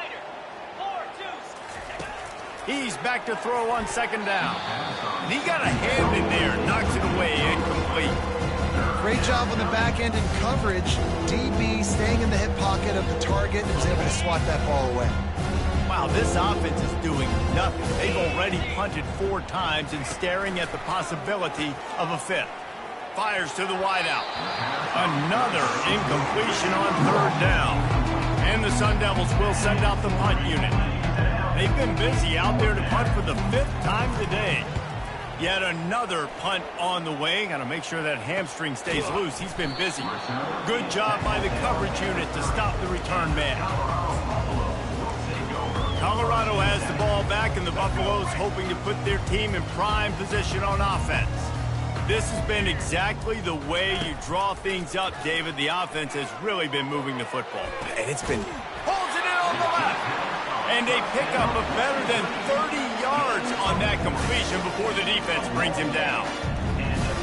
He's back to throw on 2nd down. And he got a hand in there, knocks it away, incomplete. Great job on the back end in coverage. DB staying in the hip pocket of the target and was able to swat that ball away. Wow, this offense is doing nothing. They've already punted 4 times and staring at the possibility of a 5th. Fires to the wideout. Another incompletion on 3rd down. And the Sun Devils will send out the punt unit. They've been busy out there to punt for the 5th time today. Yet another punt on the way. Got to make sure that hamstring stays loose. He's been busy. Good job by the coverage unit to stop the return man. Colorado has the ball back, and the Buffaloes hoping to put their team in prime position on offense. This has been exactly the way you draw things up, David. The offense has really been moving the football. And it's been... Holds it in on the left. And they pick up a better than 30 yards on that completion before the defense brings him down.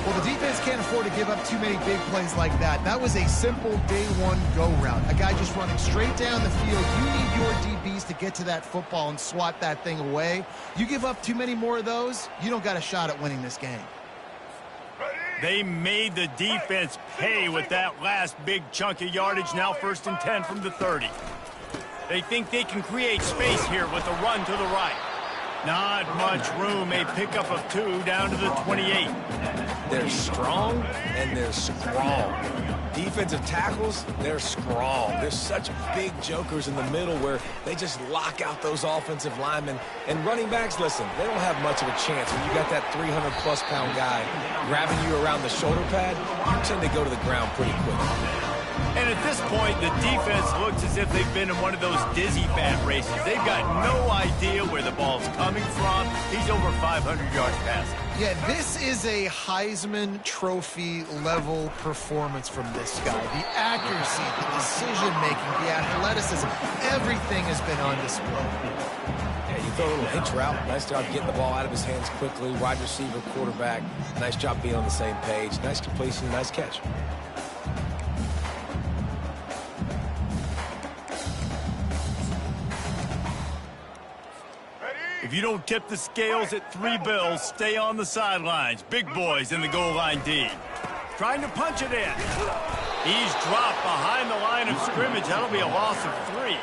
Well, the defense can't afford to give up too many big plays like that. That was a simple day one go route. A guy just running straight down the field. You need your DBs to get to that football and swat that thing away. You give up too many more of those, you don't got a shot at winning this game. They made the defense pay with that last big chunk of yardage. Now 1st and 10 from the 30. They think they can create space here with a run to the right. Not much room. A pickup of 2 down to the 28. They're strong and they're strong. Defensive tackles, they're strong. There's such big jokers in the middle where they just lock out those offensive linemen. And running backs, listen, they don't have much of a chance. When you got that 300-plus pound guy grabbing you around the shoulder pad, you tend to go to the ground pretty quick. And at this point, the defense looks as if they've been in one of those dizzy bat races. They've got no idea where the ball's coming from. He's over 500 yards passing. Yeah, this is a Heisman Trophy level performance from this guy. The accuracy, the decision-making, the athleticism, everything has been on display. Yeah, you throw a little hitch route. Nice job getting the ball out of his hands quickly. Wide receiver, quarterback. Nice job being on the same page. Nice completion, nice catch. If you don't tip the scales at 3 bills, stay on the sidelines. Big boys in the goal line D. Trying to punch it in. He's dropped behind the line of scrimmage. That'll be a loss of 3.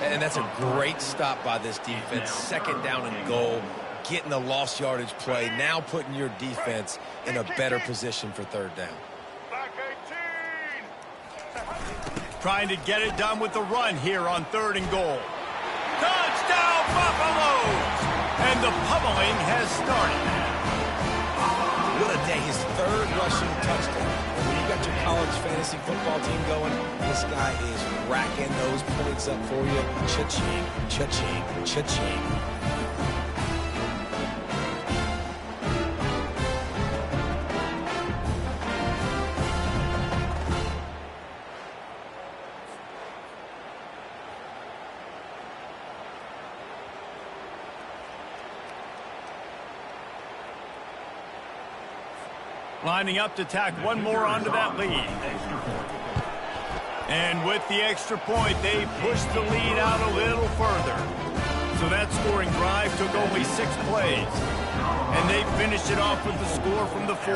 And that's a great stop by this defense. 2nd down and goal. Getting the lost yardage play. Now putting your defense in a better position for 3rd down. Trying to get it done with the run here on 3rd and goal. Touchdown, Buffaloes! And the pummeling has started. What a day. His 3rd rushing touchdown. And when you got your college fantasy football team going, this guy is racking those points up for you. Cha-ching, cha-ching, cha-ching. Lining up to tack one more onto that lead. And with the extra point, they pushed the lead out a little further. So that scoring drive took only 6 plays. And they finished it off with the score from the 4.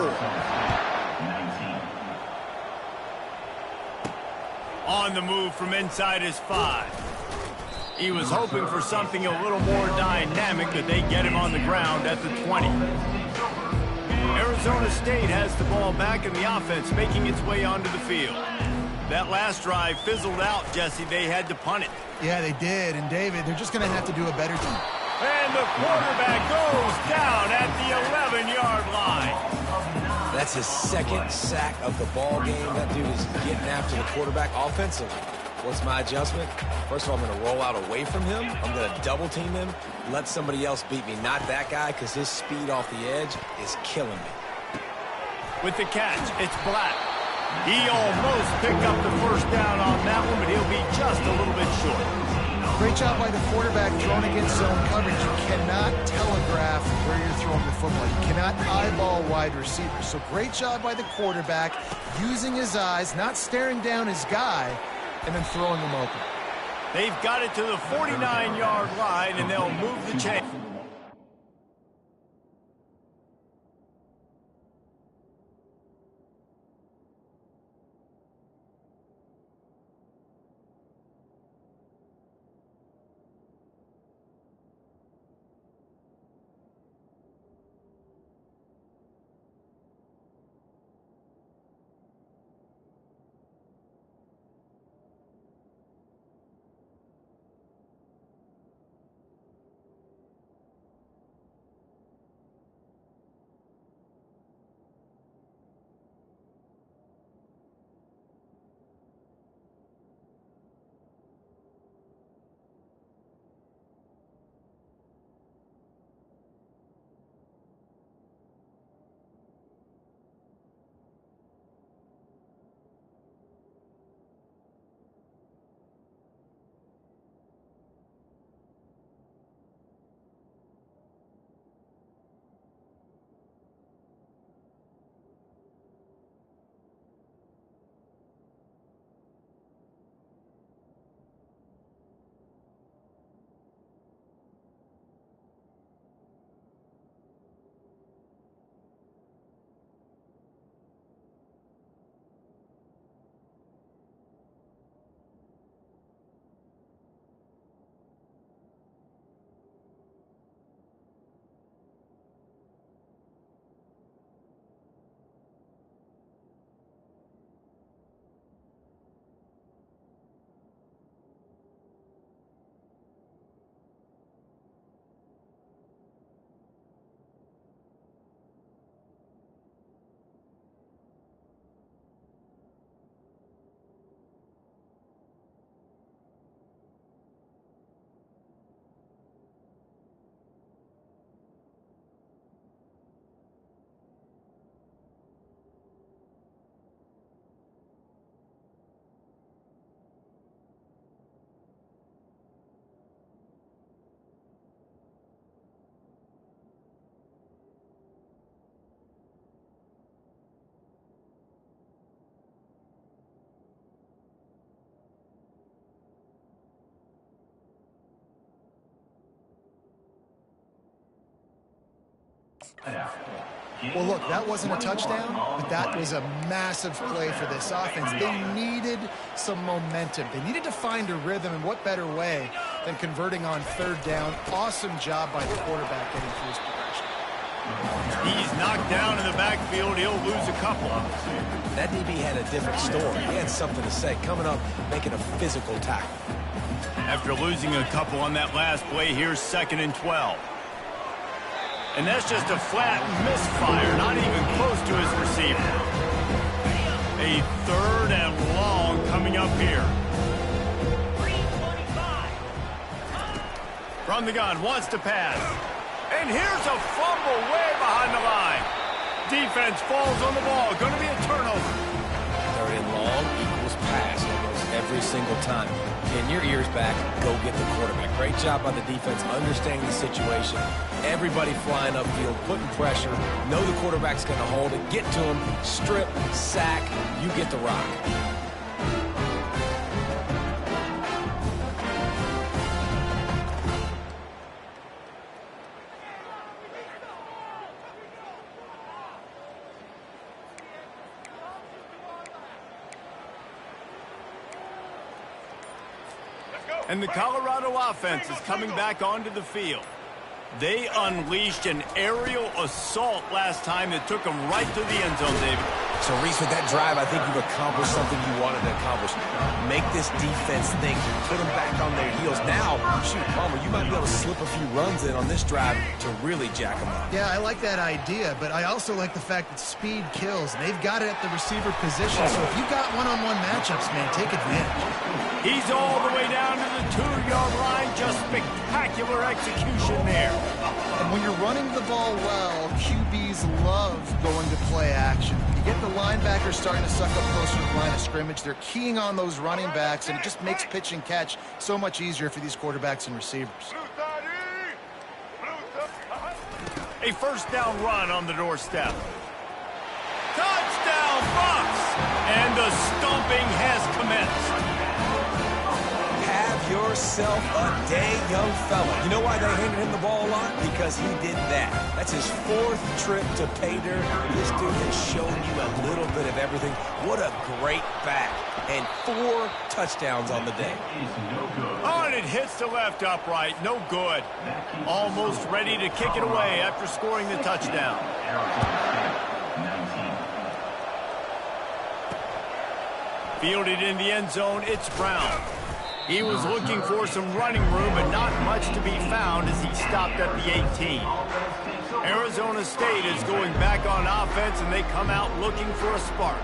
On the move from inside his 5. He was hoping for something a little more dynamic, but they get him on the ground at the 20. Arizona State has the ball back in the offense, making its way onto the field. That last drive fizzled out, Jesse. They had to punt it. Yeah, they did. And, David, they're just going to have to do a better job. And the quarterback goes down at the 11-yard line. That's his 2nd sack of the ball game. That dude is getting after the quarterback offensively. What's my adjustment? First of all, I'm going to roll out away from him. I'm going to double team him, let somebody else beat me, not that guy, because his speed off the edge is killing me. With the catch, it's Black. He almost picked up the 1st down on that one, but he'll be just a little bit short. Great job by the quarterback thrown against zone coverage. You cannot telegraph where you're throwing the football. You cannot eyeball wide receivers. So great job by the quarterback using his eyes, not staring down his guy, and then throwing him open. They've got it to the 49-yard line, and they'll move the chain. Well, look, that wasn't a touchdown, but that was a massive play for this offense. They needed some momentum. They needed to find a rhythm, and what better way than converting on third down. Awesome job by the quarterback getting through his progression. He's knocked down in the backfield. He'll lose a couple. That DB had a different story. He had something to say, coming up, making a physical tackle. After losing a couple on that last play, here's 2nd and 12. And that's just a flat misfire, not even close to his receiver. A 3rd and long coming up here. From the gun, wants to pass. And here's a fumble way behind the line. Defense falls on the ball. Going to be a turnover. 3rd and long equals pass almost every single time. Pin your ears back, go get the quarterback. Great job by the defense, understanding the situation. Everybody flying upfield, putting pressure. Know the quarterback's going to hold it. Get to him, strip, sack. You get the rock. And the Colorado offense is coming back onto the field. They unleashed an aerial assault last time that took them right to the end zone, David. So, Reese, with that drive, I think you've accomplished something you wanted to accomplish. Make this defense think. Put them back on their heels. Now, shoot, Palmer, you might be able to slip a few runs in on this drive to really jack them up. Yeah, I like that idea, but I also like the fact that speed kills. They've got it at the receiver position, so if you've got one-on-one matchups, man, take advantage. He's all the way down to the 2-yard line. Just spectacular execution there. And when you're running the ball well, QBs love going to play action. You get the linebackers starting to suck up closer to the line of scrimmage. They're keying on those running backs, and it just makes pitch and catch so much easier for these quarterbacks and receivers. A 1st down run on the doorstep. Touchdown, Bucks! And the stomping has commenced. Have yourself a day, young fella. You know why they handed him the ball a lot? Because he did that. That's his 4th trip to pay dirt. This dude has shown you a little bit of everything. What a great back. And 4 touchdowns on the day. Oh, and it hits the left upright. No good. Almost ready to kick it away after scoring the touchdown. Fielded in the end zone, it's Brown. He was looking for some running room, but not much to be found as he stopped at the 18. Arizona State is going back on offense, and they come out looking for a spark.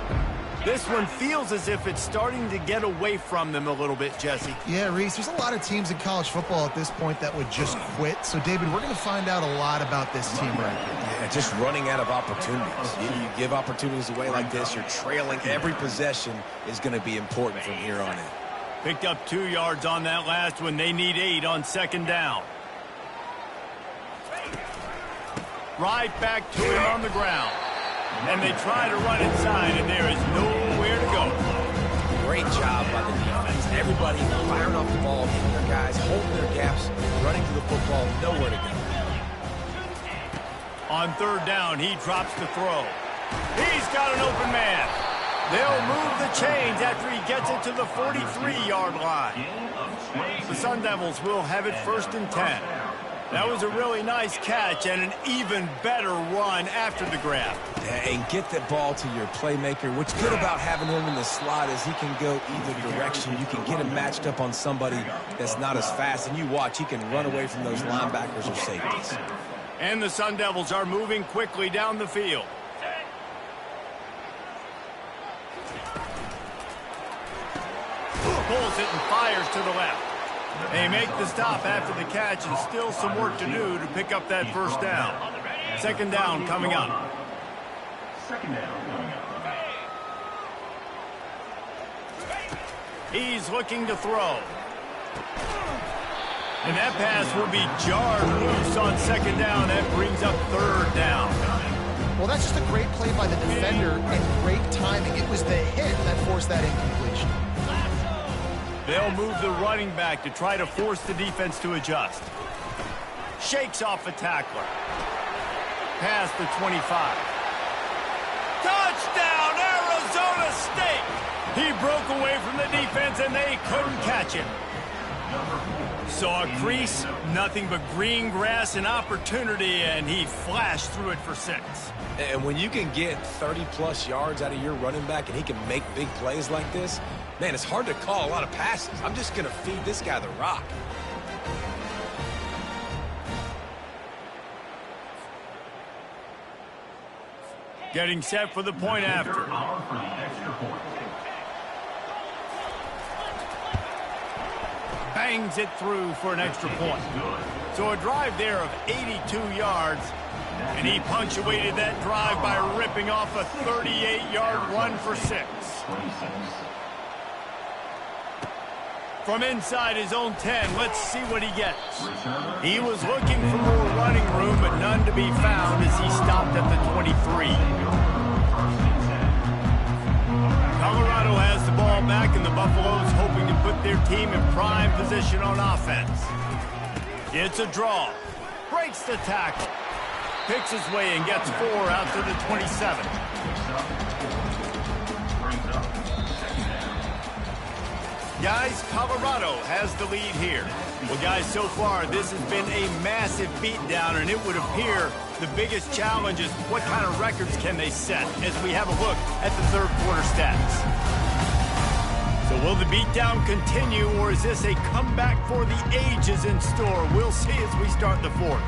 This one feels as if it's starting to get away from them a little bit, Jesse. Yeah, Reese, there's a lot of teams in college football at this point that would just quit. So, David, we're going to find out a lot about this team right here. Yeah, just running out of opportunities. You give opportunities away like this, you're trailing. Every possession is going to be important from here on in. Picked up 2 yards on that last one. They need 8 on 2nd down. Right back to him on the ground. And they try to run inside, and there is nowhere to go. Great job by the defense. Everybody firing off the ball, hitting their guys, holding their gaps, running to the football, nowhere to go. On 3rd down, he drops the throw. He's got an open man. They'll move the chains after he gets it to the 43-yard line. The Sun Devils will have it 1st and 10. That was a really nice catch and an even better run after the grab. Yeah, and get that ball to your playmaker. What's good about having him in the slot is he can go either direction. You can get him matched up on somebody that's not as fast, and you watch, he can run away from those linebackers or safeties. And the Sun Devils are moving quickly down the field. Pulls it and fires to the left. They make the stop after the catch, and still some work to do to pick up that 1st down. 2nd down coming up. He's looking to throw. And that pass will be jarred loose on 2nd down. That brings up 3rd down. Well, that's just a great play by the defender and great timing. It was the hit that forced that incompletion. They'll move the running back to try to force the defense to adjust. Shakes off a tackler. past the 25. Touchdown, Arizona State! He broke away from the defense, and they couldn't catch him. Saw a crease, nothing but green grass and opportunity, and he flashed through it for 6. And when you can get 30-plus yards out of your running back and he can make big plays like this, man, it's hard to call a lot of passes. I'm just going to feed this guy the rock. Getting set for the point after. Bangs it through for an extra point. So a drive there of 82 yards, and he punctuated that drive by ripping off a 38-yard run for 6. From inside his own 10, let's see what he gets. He was looking for more running room, but none to be found as he stopped at the 23. Colorado has the ball back, and the Buffaloes hoping to put their team in prime position on offense. It's a draw. Breaks the tackle. Picks his way and gets 4 out to the 27. Guys, Colorado has the lead here. Well, guys, so far, this has been a massive beatdown, and it would appear the biggest challenge is what kind of records can they set as we have a look at the third quarter stats. So will the beatdown continue, or is this a comeback for the ages in store? We'll see as we start the fourth.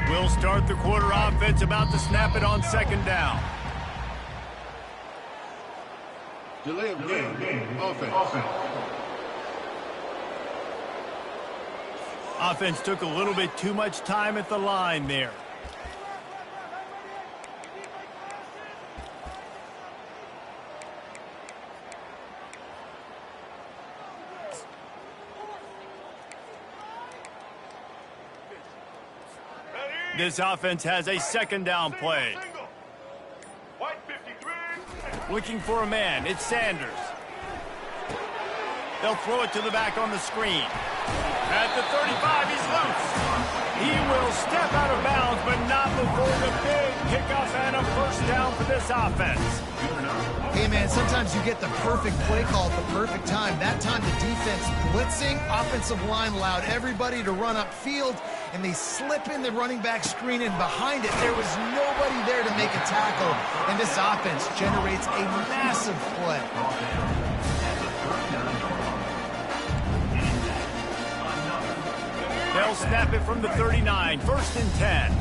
We'll start the quarter offense, about to snap it on second down. Delay of game. Offense. Offense took a little bit too much time at the line there. This offense has a second down play. Looking for a man. It's Sanders. They'll throw it to the back on the screen. At the 35, he's loose. He will step out of bounds, but not before the big kickoff and a first down for this offense. Hey, man, sometimes you get the perfect play call at the perfect time. That time the defense blitzing, offensive line allowed everybody to run upfield, and they slip in the running back screen, and behind it, there was nobody there to make a tackle, and this offense generates a massive play. They'll snap it from the 39, 1st and 10.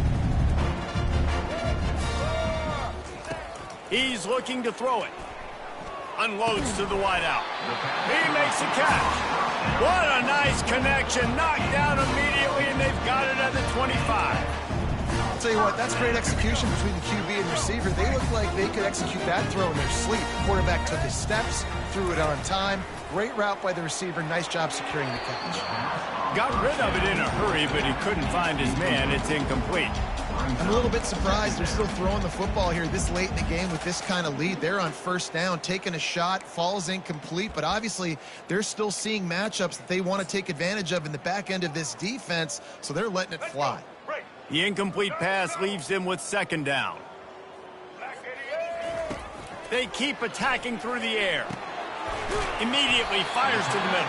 He's looking to throw it. Unloads to the wideout. He makes a catch. What a nice connection. Knocked down immediately, and they've got it at the 25. I'll tell you what, that's great execution between the QB and receiver. They look like they could execute that throw in their sleep. The quarterback took his steps, threw it on time. Great route by the receiver. Nice job securing the catch. Got rid of it in a hurry, but he couldn't find his man. It's incomplete. I'm a little bit surprised they're still throwing the football here this late in the game with this kind of lead. They're on first down, taking a shot, falls incomplete, but obviously they're still seeing matchups that they want to take advantage of in the back end of this defense, so they're letting it fly. The incomplete pass leaves them with second down. They keep attacking through the air. Immediately fires to the middle.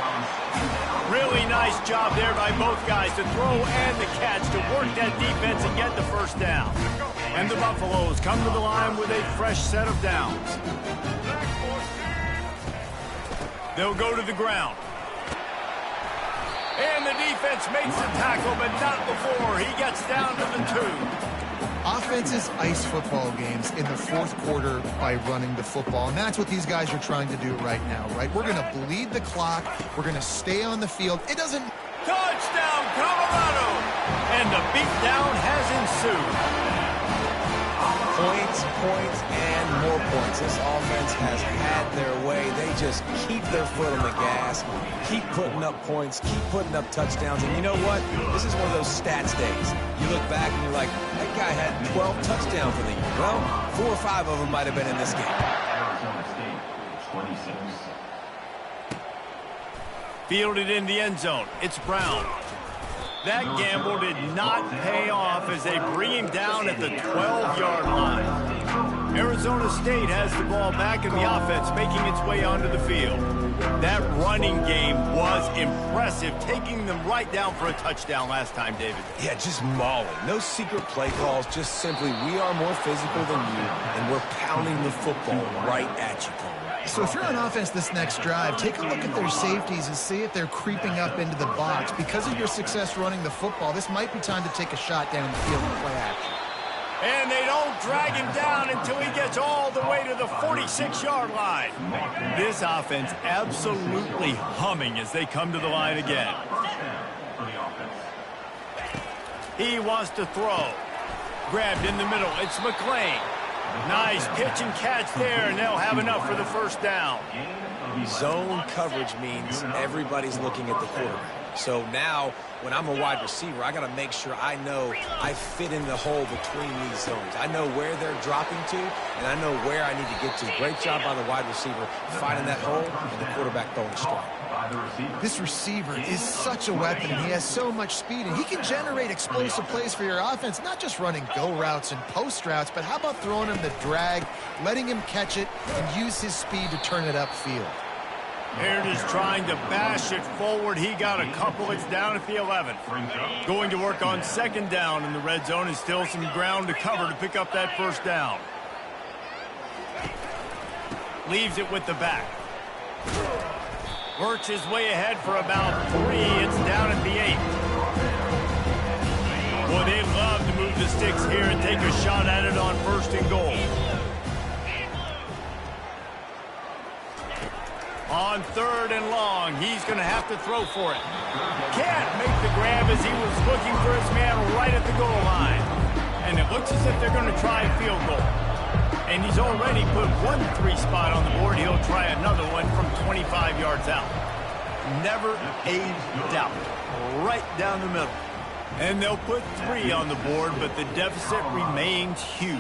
Really nice job there by both guys to throw and the catch to work that defense and get the first down. And the Buffaloes come to the line with a fresh set of downs. They'll go to the ground. And the defense makes the tackle, but not before he gets down to the 2. Offenses ice football games in the fourth quarter by running the football, and that's what these guys are trying to do right now, right? We're going to bleed the clock. We're going to stay on the field. It doesn't... Touchdown, Colorado! And the beatdown has ensued. Points, points, and more points. This offense has had their way. They just keep their foot on the gas, keep putting up points, keep putting up touchdowns. And you know what? This is one of those stats days. You look back and you're like, that guy had 12 touchdowns in the year. Well, 4 or 5 of them might have been in this game. Fielded in the end zone. It's Brown. That gamble did not pay off as they bring him down at the 12-yard line. Arizona State has the ball back in the offense, making its way onto the field. That running game was impressive, taking them right down for a touchdown last time, David. Yeah, just mauling. No secret play calls, just simply we are more physical than you, and we're pounding the football right at you, Cole. So if you're on offense this next drive, take a look at their safeties and see if they're creeping up into the box. Because of your success running the football, this might be time to take a shot down the field and play action. And they don't drag him down until he gets all the way to the 46-yard line. This offense absolutely humming as they come to the line again. He wants to throw. Grabbed in the middle. It's McClain. Nice pitch and catch there, and they'll have enough for the first down. Zone coverage means everybody's looking at the quarterback. So now, when I'm a wide receiver, I got to make sure I know I fit in the hole between these zones. I know where they're dropping to, and I know where I need to get to. Great job by the wide receiver finding that hole, and the quarterback throwing strike. This receiver is such a weapon, and he has so much speed, and he can generate explosive plays for your offense, not just running go routes and post routes, but how about throwing him the drag, letting him catch it, and use his speed to turn it upfield. Baird is trying to bash it forward. He got a couple. It's down at the 11. Going to work on second down in the red zone, and still some ground to cover to pick up that first down. Leaves it with the back. Works his way ahead for about 3. It's down at the 8. Boy, they love to move the sticks here and take a shot at it on first and goal. On third and long, he's going to have to throw for it. Can't make the grab as he was looking for his man right at the goal line. And it looks as if they're going to try a field goal. And he's already put 1-3 spot on the board. He'll try another one from 25 yards out. Never a doubt. Right down the middle. And they'll put 3 on the board, but the deficit remains huge.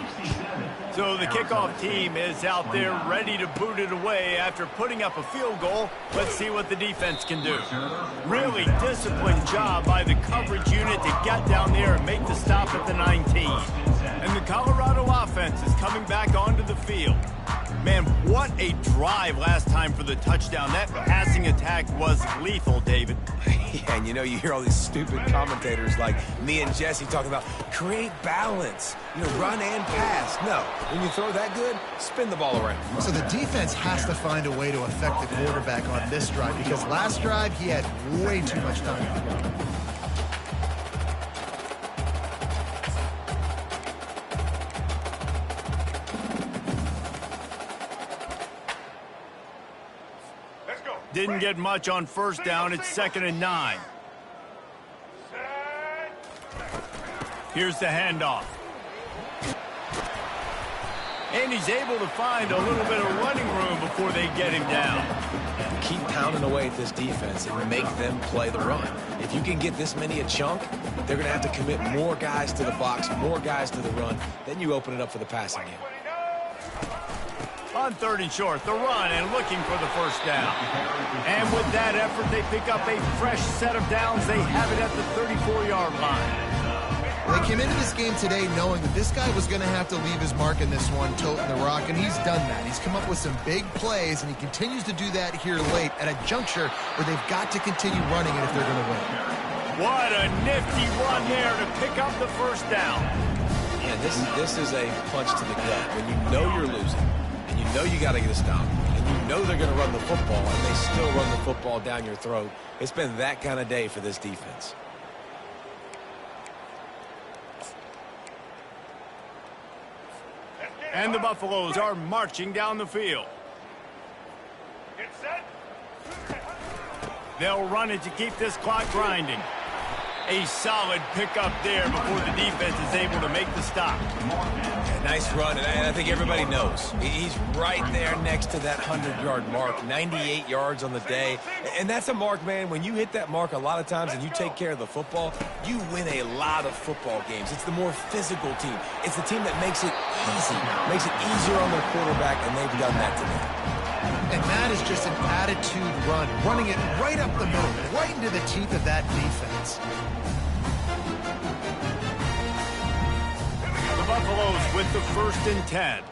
So the kickoff team is out there ready to boot it away after putting up a field goal. Let's see what the defense can do. Really disciplined job by the coverage unit to get down there and make the stop at the 19. And the Colorado offense is coming back onto the field. Man, what a drive last time for the touchdown. That passing attack was lethal, David. Yeah, and you know, you hear all these stupid commentators like me and Jesse talking about create balance, run and pass. No, when you throw that good, spin the ball around. So the defense has to find a way to affect the quarterback on this drive, because last drive he had way too much time. Didn't get much on first down. It's 2nd and 9. Here's the handoff. And he's able to find a little bit of running room before they get him down. Keep pounding away at this defense and make them play the run. If you can get this many a chunk, they're going to have to commit more guys to the box, more guys to the run. Then you open it up for the passing game. On 3rd and short, the run and looking for the first down. And with that effort, they pick up a fresh set of downs. They have it at the 34-yard line. They came into this game today knowing that this guy was going to have to leave his mark in this one, toting the rock, and he's done that. He's come up with some big plays, and he continues to do that here late at a juncture where they've got to continue running it if they're going to win. What a nifty run there to pick up the first down. Yeah, this is a punch to the gut. When you know you're losing, and you know you got to get a stop, and you know they're going to run the football, and they still run the football down your throat. It's been that kind of day for this defense. And the Buffaloes are marching down the field. They'll run it to keep this clock grinding. A solid pickup there before the defense is able to make the stop. Yeah, nice run, and I think everybody knows. He's right there next to that 100-yard mark, 98 yards on the day. And that's a mark, man, when you hit that mark a lot of times and you take care of the football, you win a lot of football games. It's the more physical team. It's the team that makes it easy, makes it easier on their quarterback, and they've done that today. And that is just an attitude run, running it right up the middle, right into the teeth of that defense. The Buffaloes with the 1st and 10.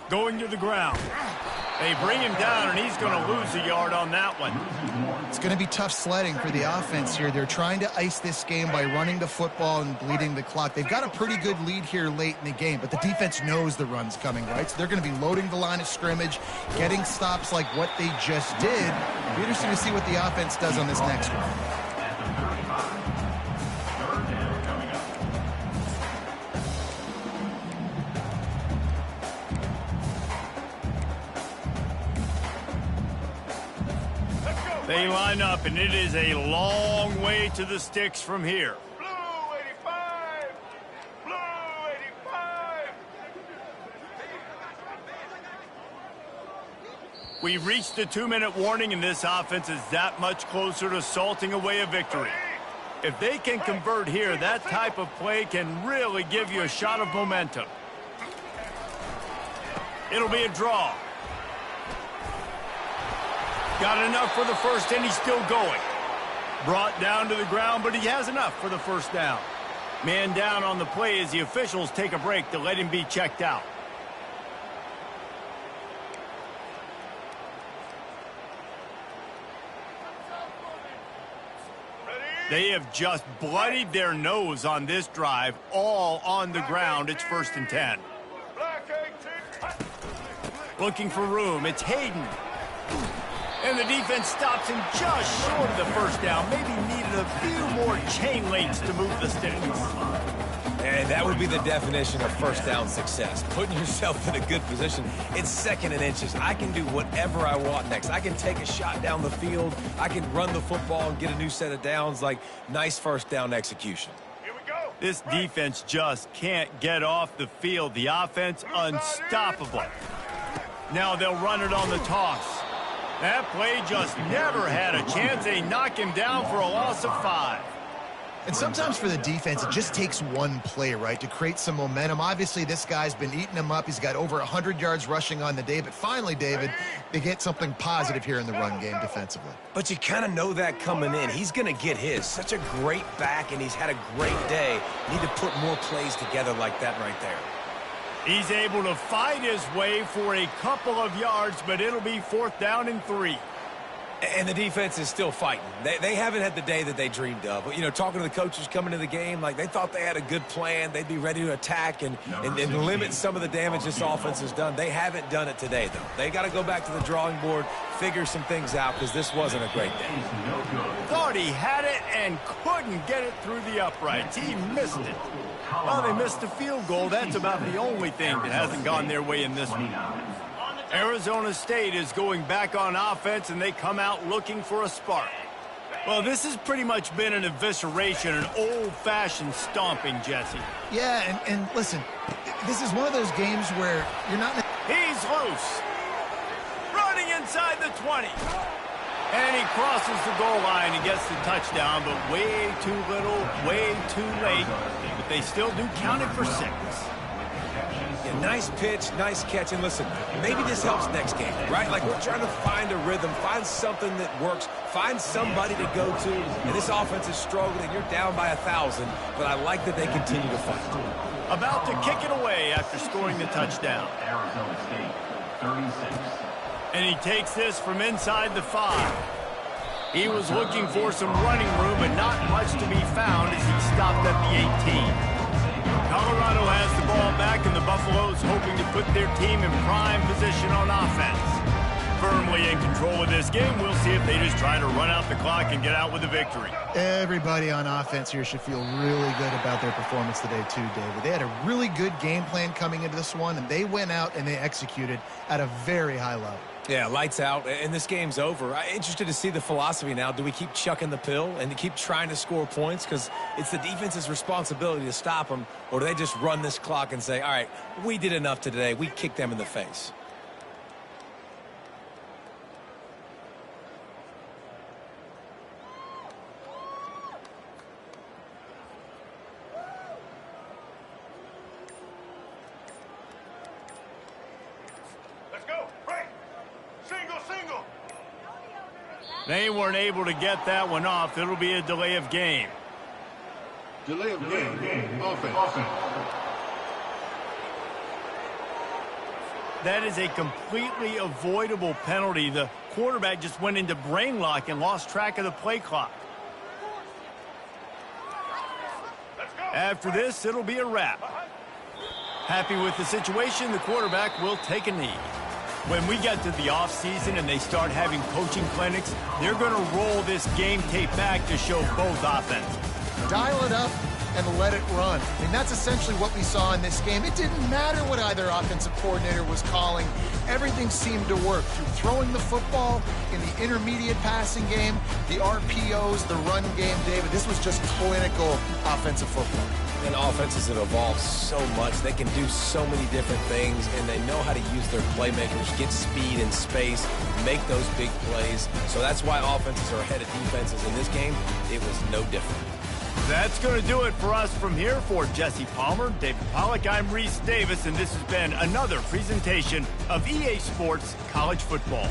Going to the ground. They bring him down, and he's going to lose a yard on that one. It's going to be tough sledding for the offense here. They're trying to ice this game by running the football and bleeding the clock. They've got a pretty good lead here late in the game, but the defense knows the run's coming, right? So they're going to be loading the line of scrimmage, getting stops like what they just did. It'll be interesting to see what the offense does on this next one. They line up, and it is a long way to the sticks from here. Blue 85! Blue 85! We've reached the 2-minute warning, and this offense is that much closer to salting away a victory. If they can convert here, that type of play can really give you a shot of momentum. It'll be a draw. Got enough for the first, and he's still going. Brought down to the ground, but he has enough for the first down. Man down on the play as the officials take a break to let him be checked out. They have just bloodied their nose on this drive, all on the ground. It's 1st and 10. Looking for room. It's Hayden. And the defense stops him just short of the first down. Maybe needed a few more chain links to move the sticks. And that would be the definition of first down success. Putting yourself in a good position. It's 2nd and inches. I can do whatever I want next. I can take a shot down the field. I can run the football and get a new set of downs. Like, nice first down execution. Here we go. This defense just can't get off the field. The offense unstoppable. Now they'll run it on the toss. That play just never had a chance. They knock him down for a loss of 5. And sometimes for the defense, it just takes one play, right, to create some momentum. Obviously, this guy's been eating them up. He's got over 100 yards rushing on the day. But finally, David, they get something positive here in the run game defensively. But you kind of know that coming in. He's going to get his. Such a great back, and he's had a great day. Need to put more plays together like that right there. He's able to fight his way for a couple of yards, but it'll be 4th down and 3. And the defense is still fighting. They haven't had the day that they dreamed of. But, you know, talking to the coaches coming to the game, like they thought they had a good plan. They'd be ready to attack and limit some of the damage this offense has done. They haven't done it today, though. They got to go back to the drawing board, figure some things out, because this wasn't a great day. Thought he had it and couldn't get it through the uprights. He missed it. Well, they missed a field goal. That's about the only thing that hasn't gone their way in this one. Arizona State is going back on offense, and they come out looking for a spark. Well, this has pretty much been an evisceration, an old-fashioned stomping, Jesse. Yeah, and listen, this is one of those games where you're not... He's loose. Running inside the 20. And he crosses the goal line and gets the touchdown, but way too little, way too late. But they still do count it for 6. Yeah, nice pitch, nice catch. And listen, maybe this helps next game, right? Like we're trying to find a rhythm, find something that works, find somebody to go to. And this offense is struggling. You're down by 1,000, but I like that they continue to fight. About to kick it away after scoring the touchdown. Arizona State, 36. And he takes this from inside the 5. He was looking for some running room, but not much to be found as he stopped at the 18. Colorado has the ball back, and the Buffaloes hoping to put their team in prime position on offense. Firmly in control of this game. We'll see if they just try to run out the clock and get out with a victory. Everybody on offense here should feel really good about their performance today too, David. They had a really good game plan coming into this one, and they went out and they executed at a very high level. Yeah, lights out, and this game's over. I'm interested to see the philosophy now. Do we keep chucking the pill and to keep trying to score points? Because it's the defense's responsibility to stop them, or do they just run this clock and say, all right, we did enough today. We kicked them in the face. They weren't able to get that one off. It'll be a delay of game. Delay of game. Offense. That is a completely avoidable penalty. The quarterback just went into brain lock and lost track of the play clock. After this, it'll be a wrap. Happy with the situation, the quarterback will take a knee. When we get to the offseason and they start having coaching clinics, they're going to roll this game tape back to show both offenses. Dial it up and let it run. I mean, that's essentially what we saw in this game. It didn't matter what either offensive coordinator was calling. Everything seemed to work through throwing the football in the intermediate passing game, the RPOs, the run game, David. This was just clinical offensive football. And offenses have evolved so much. They can do so many different things, and they know how to use their playmakers, get speed and space, make those big plays. So that's why offenses are ahead of defenses. In this game, it was no different. That's going to do it for us from here. For Jesse Palmer, David Pollack, I'm Reese Davis, and this has been another presentation of EA Sports College Football.